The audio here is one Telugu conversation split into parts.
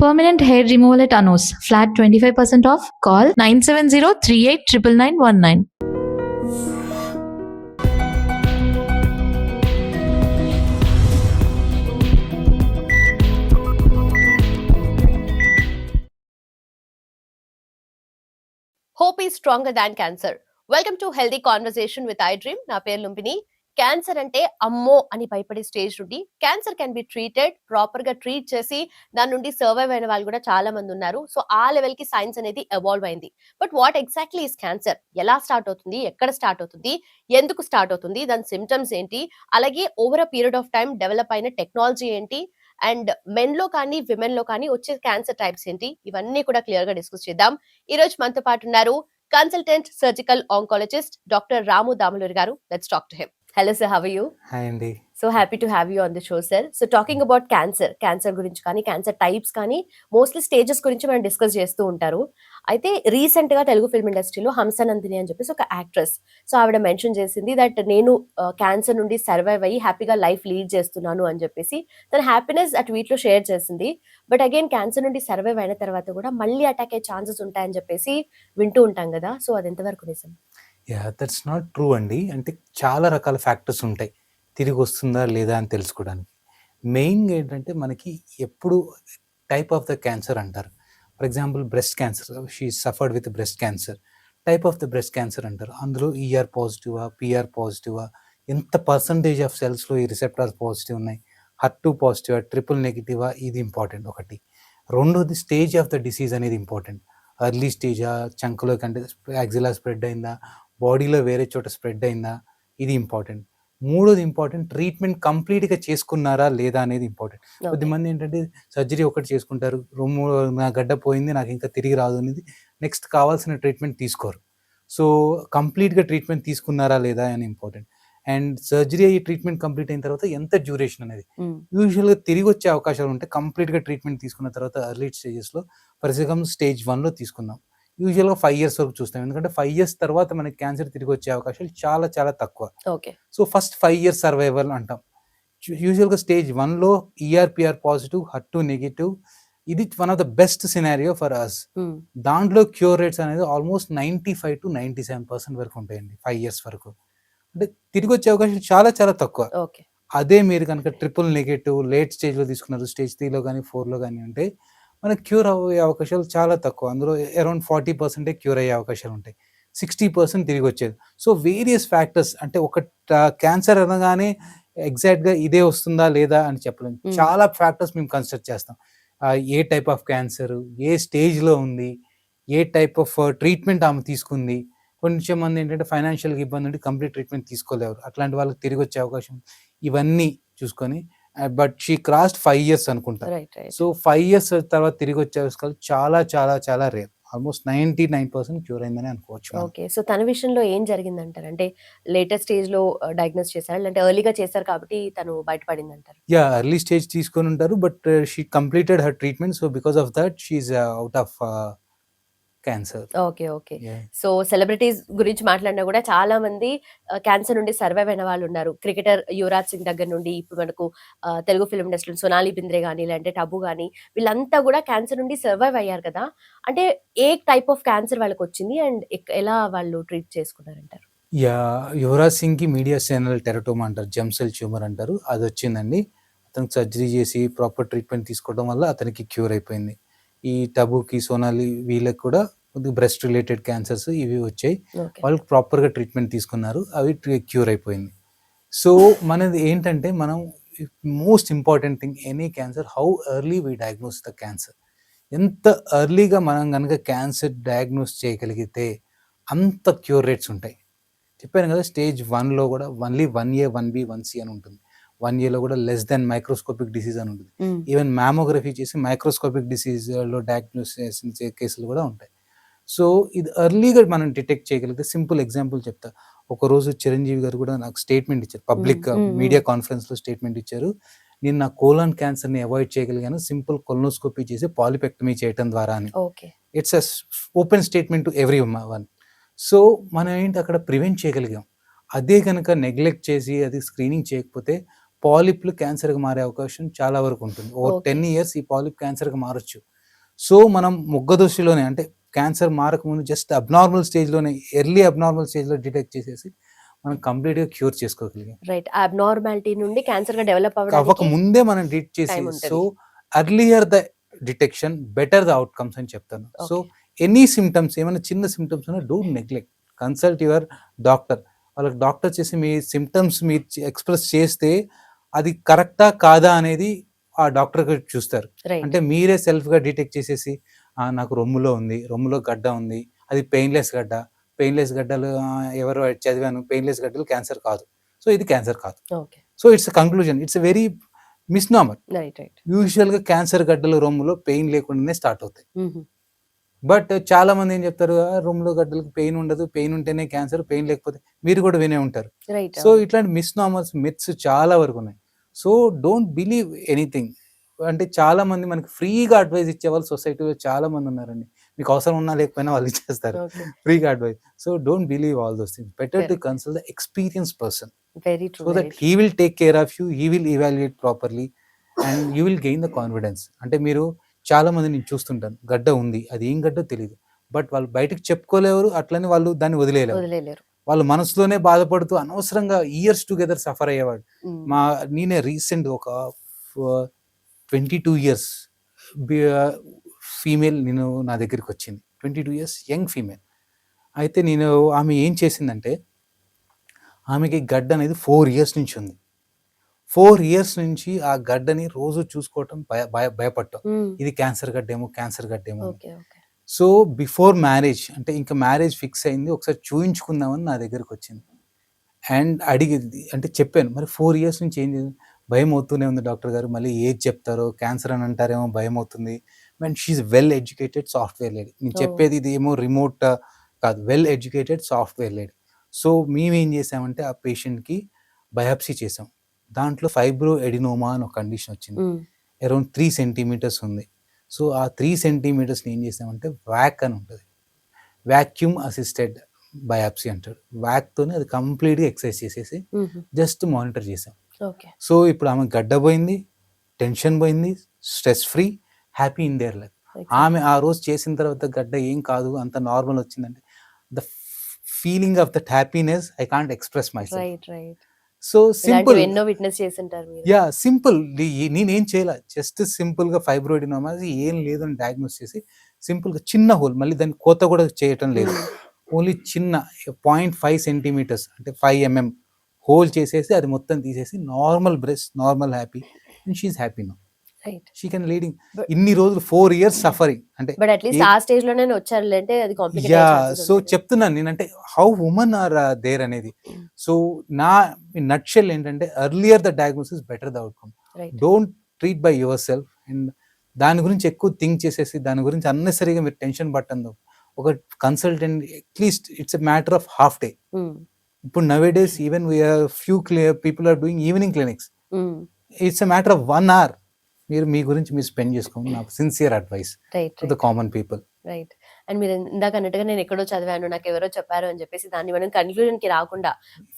Permanent hair removal at Anos. Flat 25% off. Call 970-389919. Hope is stronger than cancer. Welcome to Healthy Conversation with iDream. నా పేరు లుంబిని. క్యాన్సర్ అంటే అమ్మో అని భయపడే స్టేజ్ నుండి cancer can be treated, proper గా ట్రీట్ చేసి దాని నుండి సర్వైవ్ అయిన వాళ్ళు కూడా చాలా మంది ఉన్నారు. సో ఆ లెవెల్ కి సైన్స్ అనేది ఎవాల్వ్ అయింది. But what exactly is cancer? ఎలా స్టార్ట్ అవుతుంది, ఎక్కడ స్టార్ట్ అవుతుంది, ఎందుకు స్టార్ట్ అవుతుంది, దాని సిమ్టమ్స్ ఏంటి, అలాగే over a period of time develop అయిన టెక్నాలజీ ఏంటి, అండ్ మెన్ లో కానీ విమెన్ లో కానీ వచ్చే క్యాన్సర్ టైప్స్ ఏంటి, ఇవన్నీ కూడా క్లియర్ గా డిస్కస్ చేద్దాం. ఈ రోజు మనతో పాటు ఉన్నారు consultant surgical oncologist doctor Ramu Damuluri గారు. Let's talk to him. Hello sir, how are you? Hi అండి. So happy to have you on the show sir. So talking about cancer గురించి కానీ క్యాన్సర్ టైప్స్ కానీ మోస్ట్లీ స్టేజెస్ గురించి మనం డిస్కస్ చేస్తూ ఉంటారు. అయితే రీసెంట్ గా తెలుగు ఫిల్మ్ ఇండస్ట్రీలో హంసనందిని అని చెప్పేసి ఒక యాక్ట్రెస్, సో ఆవిడ మెన్షన్ చేసింది దట్ నేను క్యాన్సర్ నుండి సర్వైవ్ అయ్యి హ్యాపీగా లైఫ్ లీడ్ చేస్తున్నాను అని చెప్పేసి తన హ్యాపీనెస్ ఆ ట్వీట్ లో షేర్ చేసింది. బట్ అగైన్ క్యాన్సర్ నుండి సర్వైవ్ అయిన తర్వాత కూడా మళ్ళీ అటాక్ అయ్యే ఛాన్సెస్ ఉంటాయని చెప్పేసి వింటూ ఉంటాం కదా. సో అది ఎంతవరకు నిజం? దట్స్ నాట్ ట్రూ అండి. అంటే చాలా రకాల ఫ్యాక్టర్స్ ఉంటాయి తిరిగి వస్తుందా లేదా అని తెలుసుకోవడానికి. మెయిన్గా ఏంటంటే మనకి ఎప్పుడు టైప్ ఆఫ్ ద క్యాన్సర్ అంటారు. For example breast cancer, she suffered with breast cancer, type of the breast cancer అంటారు. అందులో ఈఆర్ పాజిటివా, పిఆర్ పాజిటివా, ఎంత పర్సంటేజ్ ఆఫ్ సెల్స్లో ఈ రిసెప్టార్స్ పాజిటివ్ ఉన్నాయి, HER2 పాజిటివా, ట్రిపుల్ నెగిటివా, ఇది ఇంపార్టెంట్ ఒకటి. రెండోది స్టేజ్ ఆఫ్ ద డిసీజ్ అనేది ఇంపార్టెంట్. ఎర్లీ స్టేజా, చంకులో కంటే యాక్సిలా స్ప్రెడ్ అయిందా, బాడీలో వేరే చోట స్ప్రెడ్ అయిందా, ఇది ఇంపార్టెంట్. మూడోది ఇంపార్టెంట్, ట్రీట్మెంట్ కంప్లీట్గా చేసుకున్నారా లేదా అనేది ఇంపార్టెంట్. కొద్దిమంది ఏంటంటే సర్జరీ ఒకటి చేసుకుంటారు, నా గడ్డ పోయింది నాకు ఇంకా తిరిగి రాదు అనేది నెక్స్ట్ కావాల్సిన ట్రీట్మెంట్ తీసుకోరు. సో కంప్లీట్గా ట్రీట్మెంట్ తీసుకున్నారా లేదా అని ఇంపార్టెంట్. అండ్ సర్జరీ అయ్యి ట్రీట్మెంట్ కంప్లీట్ అయిన తర్వాత ఎంత డ్యూరేషన్ అనేది, యూజువల్గా తిరిగి వచ్చే అవకాశాలు ఉంటాయి కంప్లీట్గా ట్రీట్మెంట్ తీసుకున్న తర్వాత. ఎర్లీ స్టేజెస్లో ఫర్ ఎగ్జాంపుల్ స్టేజ్ 1లో తీసుకుందాం, యూజువల్గా 5 years వరకు చూస్తాం. ఎందుకంటే 5 years తర్వాత మనకి క్యాన్సర్ తిరిగి వచ్చే అవకాశాలు చాలా చాలా తక్కువ. సో ఫస్ట్ 5 years సర్వైవల్ అంటాం. యూజువల్గా స్టేజ్ 1లో ఈఆర్పిఆర్ పాజిటివ్, HER2 నెగిటివ్, ఇది one of the best scenario for us. దాంట్లో క్యూర్ రేట్స్ అనేది ఆల్మోస్ట్ 95 to 97% వరకు ఉంటాయండి 5 years వరకు. అంటే తిరిగి వచ్చే అవకాశం చాలా చాలా తక్కువ. అదే మీరు కనుక ట్రిపుల్ నెగిటివ్ లేట్ స్టేజ్లో తీసుకున్నారు, స్టేజ్ 3లో కానీ 4లో కానీ ఉంటే మనకు క్యూర్ అయ్యే అవకాశాలు చాలా తక్కువ. అందులో అరౌండ్ 40% క్యూర్ అయ్యే అవకాశాలు ఉంటాయి, 60% తిరిగి వచ్చేది. సో వేరియస్ ఫ్యాక్టర్స్, అంటే ఒక క్యాన్సర్ అనగానే ఎగ్జాక్ట్గా ఇదే వస్తుందా లేదా అని చెప్పలేము. చాలా ఫ్యాక్టర్స్ మేము కన్సిడర్ చేస్తాం. ఏ టైప్ ఆఫ్ క్యాన్సర్, ఏ స్టేజ్లో ఉంది, ఏ టైప్ ఆఫ్ ట్రీట్మెంట్ ఆమె తీసుకుంది. కొంచెం మంది ఏంటంటే ఫైనాన్షియల్గా ఇబ్బంది ఉండి కంప్లీట్ ట్రీట్మెంట్ తీసుకోలేరు, అట్లాంటి వాళ్ళకి తిరిగి వచ్చే అవకాశం, ఇవన్నీ చూసుకొని. బట్ షీ క్రాస్డ్ 5 years అనుకుంటా. సో 5 years తర్వాత తిరిగి వచ్చే అవకాశాలు చాలా చాలా చాలా రేర్. ఆల్మోస్ట్ 99% క్యూర్ అయిందని అనుకోవచ్చు. ఓకే, సో తన విషయంలో ఏం జరిగిందంటారు? అంటే లేటెస్ట్ స్టేజ్ లో డయాగ్నోస్ చేశారు, అంటే ఎర్లీగా చేశారు కాబట్టి తను బయటపడింది అంటారు? ఎర్లీ స్టేజ్ తీసుకొని ఉంటారు, but she completed her treatment. So because of that she's out of cancer. Okay. So celebrities గురించి మాట్లాడినా కూడా చాలా మంది క్యాన్సర్ నుండి సర్వైవ్ అయిన వాళ్ళు ఉన్నారు. క్రికెటర్ యువరాజ్ సింగ్ దగ్గర నుండి ఇప్పుడు మనకు తెలుగు ఫిల్మ్ ఇండస్ట్రీ సోనాలి బింద్రే కానీ, లేదంటే టబు కానీ, వీళ్ళంతా కూడా క్యాన్సర్ నుండి సర్వైవ్ అయ్యారు కదా. అంటే ఏ టైప్ ఆఫ్ క్యాన్సర్ వాళ్ళకి వచ్చింది అండ్ ఎలా వాళ్ళు ట్రీట్ చేసుకున్నారంటారు? యువరాజ్ సింగ్కి మీడియా సేనల్ టెరటోమా అంటారు, జెమ్ సెల్ ట్యూమర్ అంటారు, అది వచ్చిందండి. అతనికి సర్జరీ చేసి ప్రాపర్ ట్రీట్మెంట్ తీసుకోవడం వల్ల అతనికి క్యూర్ అయిపోయింది. ఈ టబుకి, సోనాలి, వీళ్ళకి కూడా బ్రెస్ట్ రిలేటెడ్ క్యాన్సర్స్ ఇవి వచ్చాయి. వాళ్ళకి ప్రాపర్గా ట్రీట్మెంట్ తీసుకున్నారు, అవి క్యూర్ అయిపోయింది. సో మనది ఏంటంటే, మనం most important thing any cancer, how early we diagnose the cancer. ఎంత ఎర్లీగా మనం కనుక క్యాన్సర్ డయాగ్నోస్ చేయగలిగితే అంత క్యూర్ రేట్స్ ఉంటాయి. చెప్పాను కదా, స్టేజ్ 1లో కూడా ఓన్లీ 1A, 1B, 1C అని ఉంటుంది. 1Aలో కూడా లెస్ దెన్ మైక్రోస్కోపిక్ డిసీజ్ అని ఉంటుంది. ఈవెన్ మ్యామోగ్రఫీ చేసి మైక్రోస్కోపిక్ డిసీజ్లో డయాగ్నోస్ చేసిన కేసులు కూడా ఉంటాయి. సో ఇది ఎర్లీగా మనం డిటెక్ట్ చేయగలిగితే, సింపుల్ ఎగ్జాంపుల్ చెప్తా. ఒకరోజు చిరంజీవి గారు కూడా నాకు స్టేట్మెంట్ ఇచ్చారు, పబ్లిక్ మీడియా కాన్ఫరెన్స్లో స్టేట్మెంట్ ఇచ్చారు. నేను నా కోలాన్ క్యాన్సర్ని అవాయిడ్ చేయగలిగాను సింపుల్ కొలనోస్కోపీ చేసి పాలిపెక్టమీ చేయడం ద్వారా అని. It's a open statement to every one. So మనం ఏంటి అక్కడ ప్రివెంట్ చేయగలిగాం. అదే కనుక నెగ్లెక్ట్ చేసి అది స్క్రీనింగ్ చేయకపోతే పాలిప్లు క్యాన్సర్గా మారే అవకాశం చాలా వరకు ఉంటుంది. ఓ 10 years ఈ పాలిప్ క్యాన్సర్గా మారచ్చు. సో మనం మొగ్గ దశలోనే అంటే క్యాన్సర్ మారకముందు జస్ట్ అబ్నార్మల్ స్టేజ్లోనే ఎర్లీ అబ్నార్మల్ స్టేజ్లో డిటెక్ట్ చేసేసి మనం కంప్లీట్గా క్యూర్ చేసుకోగలిగాం. రైట్. అబ్నార్మాలిటీ నుండి క్యాన్సర్ గా డెవలప్ అవ్వక అవ్వడానికి ముందే మనం డిట్ చేసి టైం ఉంటది. So earlier the detection better the outcomes అని చెప్తాను. So okay. ఎనీ సిమ్టమ్స్ ఏమైనా చిన్న సిమ్టమ్స్ ఉన్నా don't neglect, consult your doctor. వాళ్ళకి డాక్టర్ చేసి మీ సిమ్టమ్స్ మీరు ఎక్స్ప్రెస్ చేస్తే అది కరెక్టా కాదా అనేది ఆ డాక్టర్ చూస్తారు. రైట్. అంటే మీరే సెల్ఫ్గా డిటెక్ట్ చేసేసి నాకు రొమ్ములో ఉంది, రొమ్ములో గడ్డ ఉంది, అది పెయిన్లెస్ గడ్డ, పెయిన్లెస్ గడ్డలు ఎవరు చదివాను, పెయిన్లెస్ గడ్డలు క్యాన్సర్ కాదు, సో ఇది క్యాన్సర్ కాదు. Okay. So it's conclusion, it's very misnomer. Right. Right. యూజువల్గా క్యాన్సర్ గడ్డలు రొమ్ములో పెయిన్ లేకుండానే స్టార్ట్ అవుతాయి. బట్ చాలా మంది ఏం చెప్తారు, రొమ్ములో గడ్డలకు పెయిన్ ఉండదు, పెయిన్ ఉంటేనే క్యాన్సర్, పెయిన్ లేకపోతే, మీరు కూడా వినే ఉంటారు. రైట్. సో ఇట్లాంటి మిస్నామర్స్, మిత్స్ చాలా వరకు ఉన్నాయి. So don't believe anything. అంటే చాలా మంది మనకి ఫ్రీగా అడ్వైస్ ఇచ్చే వాళ్ళు సొసైటీలో చాలా మంది ఉన్నారండి. మీకు అవసరం ఉన్నా లేకపోయినా వాళ్ళు ఇచ్చేస్తారు ఓకే. ఫ్రీగా advice. So don't believe all those things. Better to Correct. Consult the experience person very true. so that he will take care of you, he will evaluate properly and you will gain the confidence. అంటే మీరు చాలా మంది నేను చూస్తుంటాను, గడ్డ ఉంది, అది ఏం గడ్డో తెలియదు, బట్ వాళ్ళు బయటకు చెప్పుకోలేరు, అట్లనే వాళ్ళు దాన్ని వదిలేయలేరు. వదిలేలేరు. వాళ్ళు మనసులోనే బాధపడుతూ అనవసరంగా ఇయర్స్ టుగెదర్ సఫర్ అయ్యేవాడు. నేనే రీసెంట్ ఒక 22 ఇయర్స్ ఫీమేల్ నేను నా దగ్గరికి వచ్చింది, 22 ఇయర్స్ యంగ్ ఫీమేల్. అయితే నేను ఆమె ఏం చేసిందంటే, ఆమెకి గడ్డ అనేది 4 ఇయర్స్ నుంచి ఉంది. 4 ఇయర్స్ నుంచి ఆ గడ్డని రోజు చూసుకోవటం భయపడటం, ఇది క్యాన్సర్ గడ్డేమో, క్యాన్సర్ గడ్డేమో. Okay. Okay. So before marriage, అంటే ఇంకా మ్యారేజ్ ఫిక్స్ అయింది, ఒకసారి చూయించుకుందామని నా దగ్గరికి వచ్చింది. అండ్ అడిగింది, అంటే చెప్పాను, మరి 4 ఇయర్స్ నుంచి ఏం చేయాలి, భయం అవుతూనే ఉంది డాక్టర్ గారు, మళ్ళీ ఏది చెప్తారో, క్యాన్సర్ అని అంటారేమో, భయం అవుతుంది. And she's well educated software lady. నేను చెప్పేది ఇది ఏమో రిమోట్ కాదు, well educated software lady. So మేమేం చేసామంటే ఆ పేషెంట్కి బయాప్సీ చేసాం. దాంట్లో ఫైబ్రో ఎడినోమా అని ఒక కండిషన్ వచ్చింది, అరౌండ్ 3 సెంటీమీటర్స్ ఉంది. సో ఆ 3 సెంటీమీటర్స్ని ఏం చేసామంటే వ్యాక్ అని ఉంటుంది, వ్యాక్యూమ్ అసిస్టెడ్ బయాప్సీ అంటాడు. వ్యాక్తోనే అది కంప్లీట్గా ఎక్సర్సైజ్ చేసేసి జస్ట్ మానిటర్ చేసాం. ఓకే. సో ఇప్పుడు ఆమె గడ్డ పోయింది, టెన్షన్ పోయింది, stress free, happy in their life. ఆమె ఆ రోజు చేసిన తర్వాత గడ్డ ఏం కాదు, అంత నార్మల్ వచ్చిందంటే the feeling of that happiness I can't express my self. Right. Right. So simple, ఎన్నో విట్నెస్ చేసి ఉంటారు మీరు. యా సింపుల్, నేనేం చేయాల, జస్ట్ సింపుల్గా ఫైబ్రోయిడినోమా ఏం లేదని డయాగ్నోస్ చేసి సింపుల్గా చిన్న హోల్, మళ్ళీ దాన్ని కోత కూడా చేయటం లేదు, ఓన్లీ చిన్న 0.5 సెంటీమీటర్స్ అంటే 5 mm హోల్ చేసేసి అది మొత్తం తీసేసి normal breast, normal happy, and she's happy now. Right. She can leading. ఇన్ని రోజులు 4 ఇయర్స్ సఫరింగ్ అంటే, బట్ అట్లీస్ట్ ఆ స్టేజ్ లోనే వచ్చారు అంటే అది కాంప్లికేట్ యా. అయ్యే ఛాన్సెస్ సో ఉంటాయి. చెప్తున్నాను నేనంటే హౌ ఉమెన్ ఆర్ దేర్ అనేది. సో నా నట్షెల్ ఏంటంటే, earlier the diagnosis better the outcome. Right. Don't treat by yourself. And దాని గురించి ఎక్కువ థింక్ చేసేసి దాని గురించి అన్నెసరీగా మీరు టెన్షన్ పట్టందు. ఒక consultant at least it's a matter of half day. ఇప్పుడు nowadays even few people are doing evening clinics. It's a matter of 1 hour మీరు మీ గురించి మీరు స్పెండ్ చేసుకోండి. నాకు sincere advice right. To the common people. Right. And మీరు ఇందాక అన్నట్టుగా నేను ఎక్కడో చదివాను, నాకు ఎవరో చెప్పారు అని చెప్పేసి దాన్ని మనం కన్క్లూజన్ కి రాకుండా,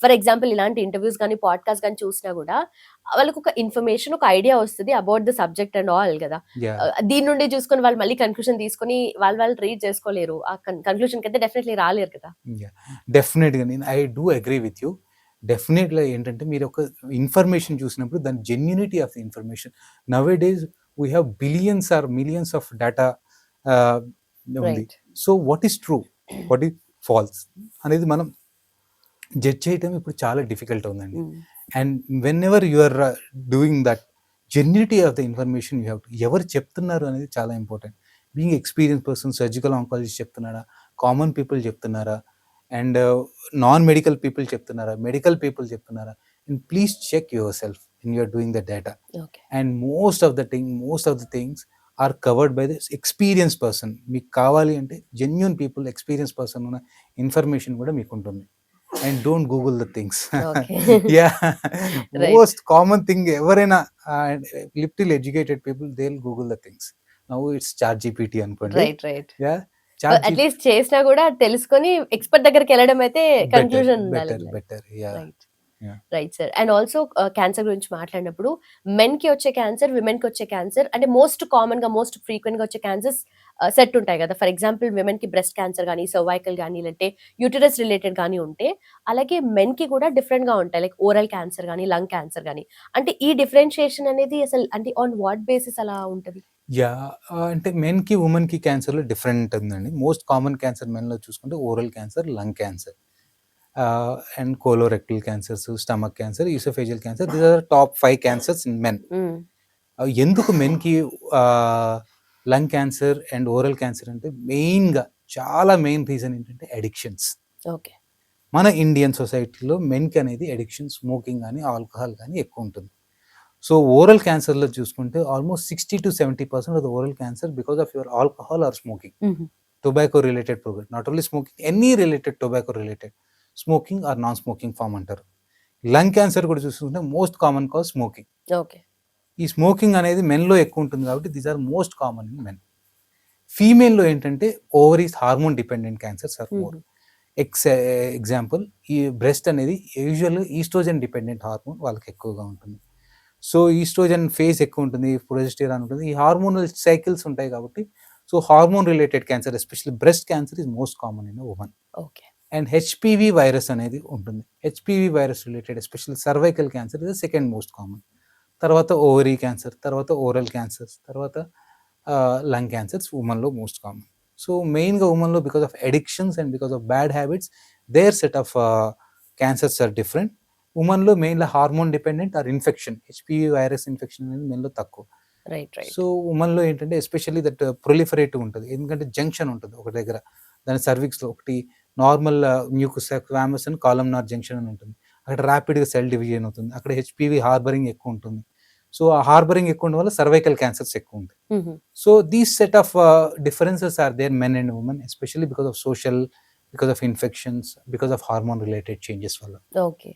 ఫర్ ఎగ్జాంపుల్ ఇలాంటి ఇంటర్వ్యూస్ కానీ పాడ్కాస్ట్ కానీ చూసినా కూడా వాళ్ళకి ఒక ఇన్ఫర్మేషన్, ఒక ఐడియా వస్తుంది about the subject and all కదా. దీని నుండి చూసుకొని వాళ్ళు మళ్ళీ కన్క్లూజన్ తీసుకొని వాళ్ళు రీడ్ చేసుకోలేరు, ఆ కన్క్లూజన్ కి అయితే డెఫినెట్లీ రాలేరు కదా. డెఫినెట్గా నేను I do agree with you. డెఫినెట్గా ఏంటంటే, మీరు ఒక ఇన్ఫర్మేషన్ చూసినప్పుడు దాని genuinity of the information, nowadays we have billions or millions of data ఉంది. Right. So what is true, what is false అనేది మనం జడ్జ్ చేయటం ఇప్పుడు చాలా డిఫికల్ట్ ఉందండి. And whenever you are doing that, genuinity of the information you have to, ఎవరు చెప్తున్నారు అనేది చాలా important. Being experience person, surgical oncologist చెప్తున్నారా, కామన్ పీపుల్ చెప్తున్నారా, అండ్ నాన్ మెడికల్ పీపుల్ చెప్తున్నారా, మెడికల్ పీపుల్ చెప్తున్నారా, and please check yourself in you're doing the data. Okay. And most of the things are covered by the experience person. మీకు కావాలి అంటే జెన్యూన్ పీపుల్, ఎక్స్పీరియన్స్ పర్సన్ ఉన్న ఇన్ఫర్మేషన్ కూడా మీకు ఉంటుంది. And don't Google the things. Yeah, most common thing ఎవరైనా little educated people they will Google the things. Now it's chat GPT అనుకోండి. రైట్. రైట్. యా, అట్లీస్ట్ చేసినా కూడా తెలుసుకొని ఎక్స్పర్ట్ దగ్గరికి వెళ్ళడం అయితే కన్క్లూజన్ ఉండాలి. Better. Yeah. Right. Yeah. Right sir. And also cancer గురించి మాట్లాడినప్పుడు మెన్ కి వచ్చే క్యాన్సర్, విమెన్ కి వచ్చే క్యాన్సర్ అంటే మోస్ట్ కామన్ గా మోస్ట్ ఫ్రీక్వెంట్ గా వచ్చే క్యాన్సర్స్ సెట్ ఉంటాయి కదా. ఫర్ ఎగ్జాంపుల్ విమెన్ కి బ్రెస్ట్ క్యాన్సర్ కానీ, సర్వైకల్ కానీ, లేదంటే యూటరస్ రిలేటెడ్ కానీ ఉంటే, అలాగే మెన్ కి కూడా డిఫరెంట్ గా ఉంటాయి. లైక్ ఓరల్ క్యాన్సర్ కానీ, లంగ్ క్యాన్సర్ కానీ. అంటే ఈ డిఫరెన్షియేషన్ అనేది అసలు అంటే ఆన్ వాట్ బేసిస్ అలా ఉంటది? అంటే మెన్కి ఉమెన్కి క్యాన్సర్లో డిఫరెంట్ ఉందండి. మోస్ట్ కామన్ క్యాన్సర్ మెన్లో చూసుకుంటే oral cancer, lung cancer and colorectal cancers, stomach cancer, oesophageal cancer. These are top 5 cancers in men. ఎందుకు మెన్కి lung cancer and oral cancer అంటే మెయిన్గా చాలా మెయిన్ రీజన్ ఏంటంటే అడిక్షన్స్. ఓకే. మన ఇండియన్ సొసైటీలో మెన్కి అనేది అడిక్షన్, స్మోకింగ్ కానీ ఆల్కహాల్ కానీ ఎక్కువ ఉంటుంది. సో ఓరల్ క్యాన్సర్లో చూసుకుంటే almost 60-70% of the oral cancer because of your alcohol or smoking, tobacco related program. Not only smoking, any related tobacco related, smoking or non smoking form అంటారు. లంగ్ క్యాన్సర్ కూడా చూసుకుంటే most common cause smoking. Okay. ఈ స్మోకింగ్ అనేది మెన్లో ఎక్కువ ఉంటుంది కాబట్టి these are most common in men. ఫీమేల్లో ఏంటంటే ovaries hormone dependent cancers are more. Example, ఈ బ్రెస్ట్ అనేది యూజువల్గా ఈస్ట్రోజన్ డిపెండెంట్ హార్మోన్ వాళ్ళకి ఎక్కువగా ఉంటుంది. సో ఈస్ట్రోజన్ ఫేజ్ ఎక్కువ ఉంటుంది, ప్రొజెస్టెరాన్ ఉంటుంది, ఈ హార్మోనల్ సైకిల్స్ ఉంటాయి కాబట్టి so hormone related cancer especially breast cancer is most common in women. Okay. And HPV virus అనేది ఉంటుంది. HPV virus related especially cervical cancer is second most common. తర్వాత ఓవరీ క్యాన్సర్, తర్వాత ఓరల్ క్యాన్సర్స్, తర్వాత లంగ్ క్యాన్సర్స్ ఉమెన్లో మోస్ట్ కామన్. సో మెయిన్గా ఉమెన్లో because of addictions and because of bad habits their set of cancers are different. ఉమెన్లో మెయిన్గా hormone dependent or infection, HPV virus infection అనేది మెయిన్లో తక్కువ. సో ఉమెన్లో ఏంటంటే ఎస్పెషల్లీ దట్ ప్రొలిఫరేటివ్ ఉంటుంది, ఎందుకంటే జంక్షన్ ఉంటుంది ఒక దగ్గర, దాని సర్విక్స్లో ఒకటి normal mucus squamous and columnar junction అని ఉంటుంది, అక్కడ ర్యాపిడ్గా సెల్ డివిజన్ అవుతుంది, అక్కడ హెచ్పివి హార్బరింగ్ ఎక్కువ ఉంటుంది. సో ఆ హార్బరింగ్ ఎక్కువ ఉండడం వల్ల సర్వైకల్ క్యాన్సర్స్ ఎక్కువ ఉంటాయి. So these set of differences are there men and women especially because of social, because of infections, because of hormone related changes వల్ల. ఓకే.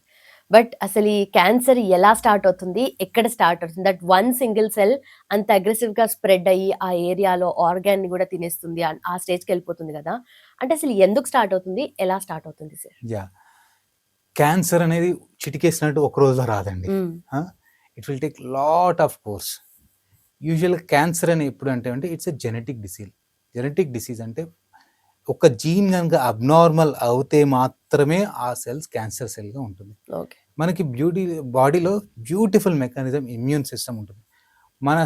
బట్ అసలు ఈ క్యాన్సర్ ఎలా స్టార్ట్ అవుతుంది, ఎక్కడ స్టార్ట్ అవుతుంది? దట్ వన్ సింగిల్ సెల్ అంత అగ్రెసివ్ గా స్ప్రెడ్ అయ్యి ఆ ఏరియాలో ఆర్గాన్ ని కూడా తినేస్తుంది, ఆ స్టేజ్కి వెళ్ళిపోతుంది కదా. అంటే అసలు ఎందుకు స్టార్ట్ అవుతుంది, ఎలా స్టార్ట్ అవుతుంది సార్? క్యాన్సర్ అనేది చిటికేసినట్టు ఒక రోజులో రాదండి. It will take lot of course. యూజువల్గా క్యాన్సర్ అని ఎప్పుడు అంటే it's a genetic disease. Genetic disease అంటే ఒక జీన్ కనుక అబ్నార్మల్ అవుతే మాత్రమే ఆ సెల్స్ క్యాన్సర్ సెల్గా ఉంటుంది. మనకి బాడీలో బ్యూటిఫుల్ మెకానిజం ఇమ్యూన్ సిస్టమ్ ఉంటుంది. మన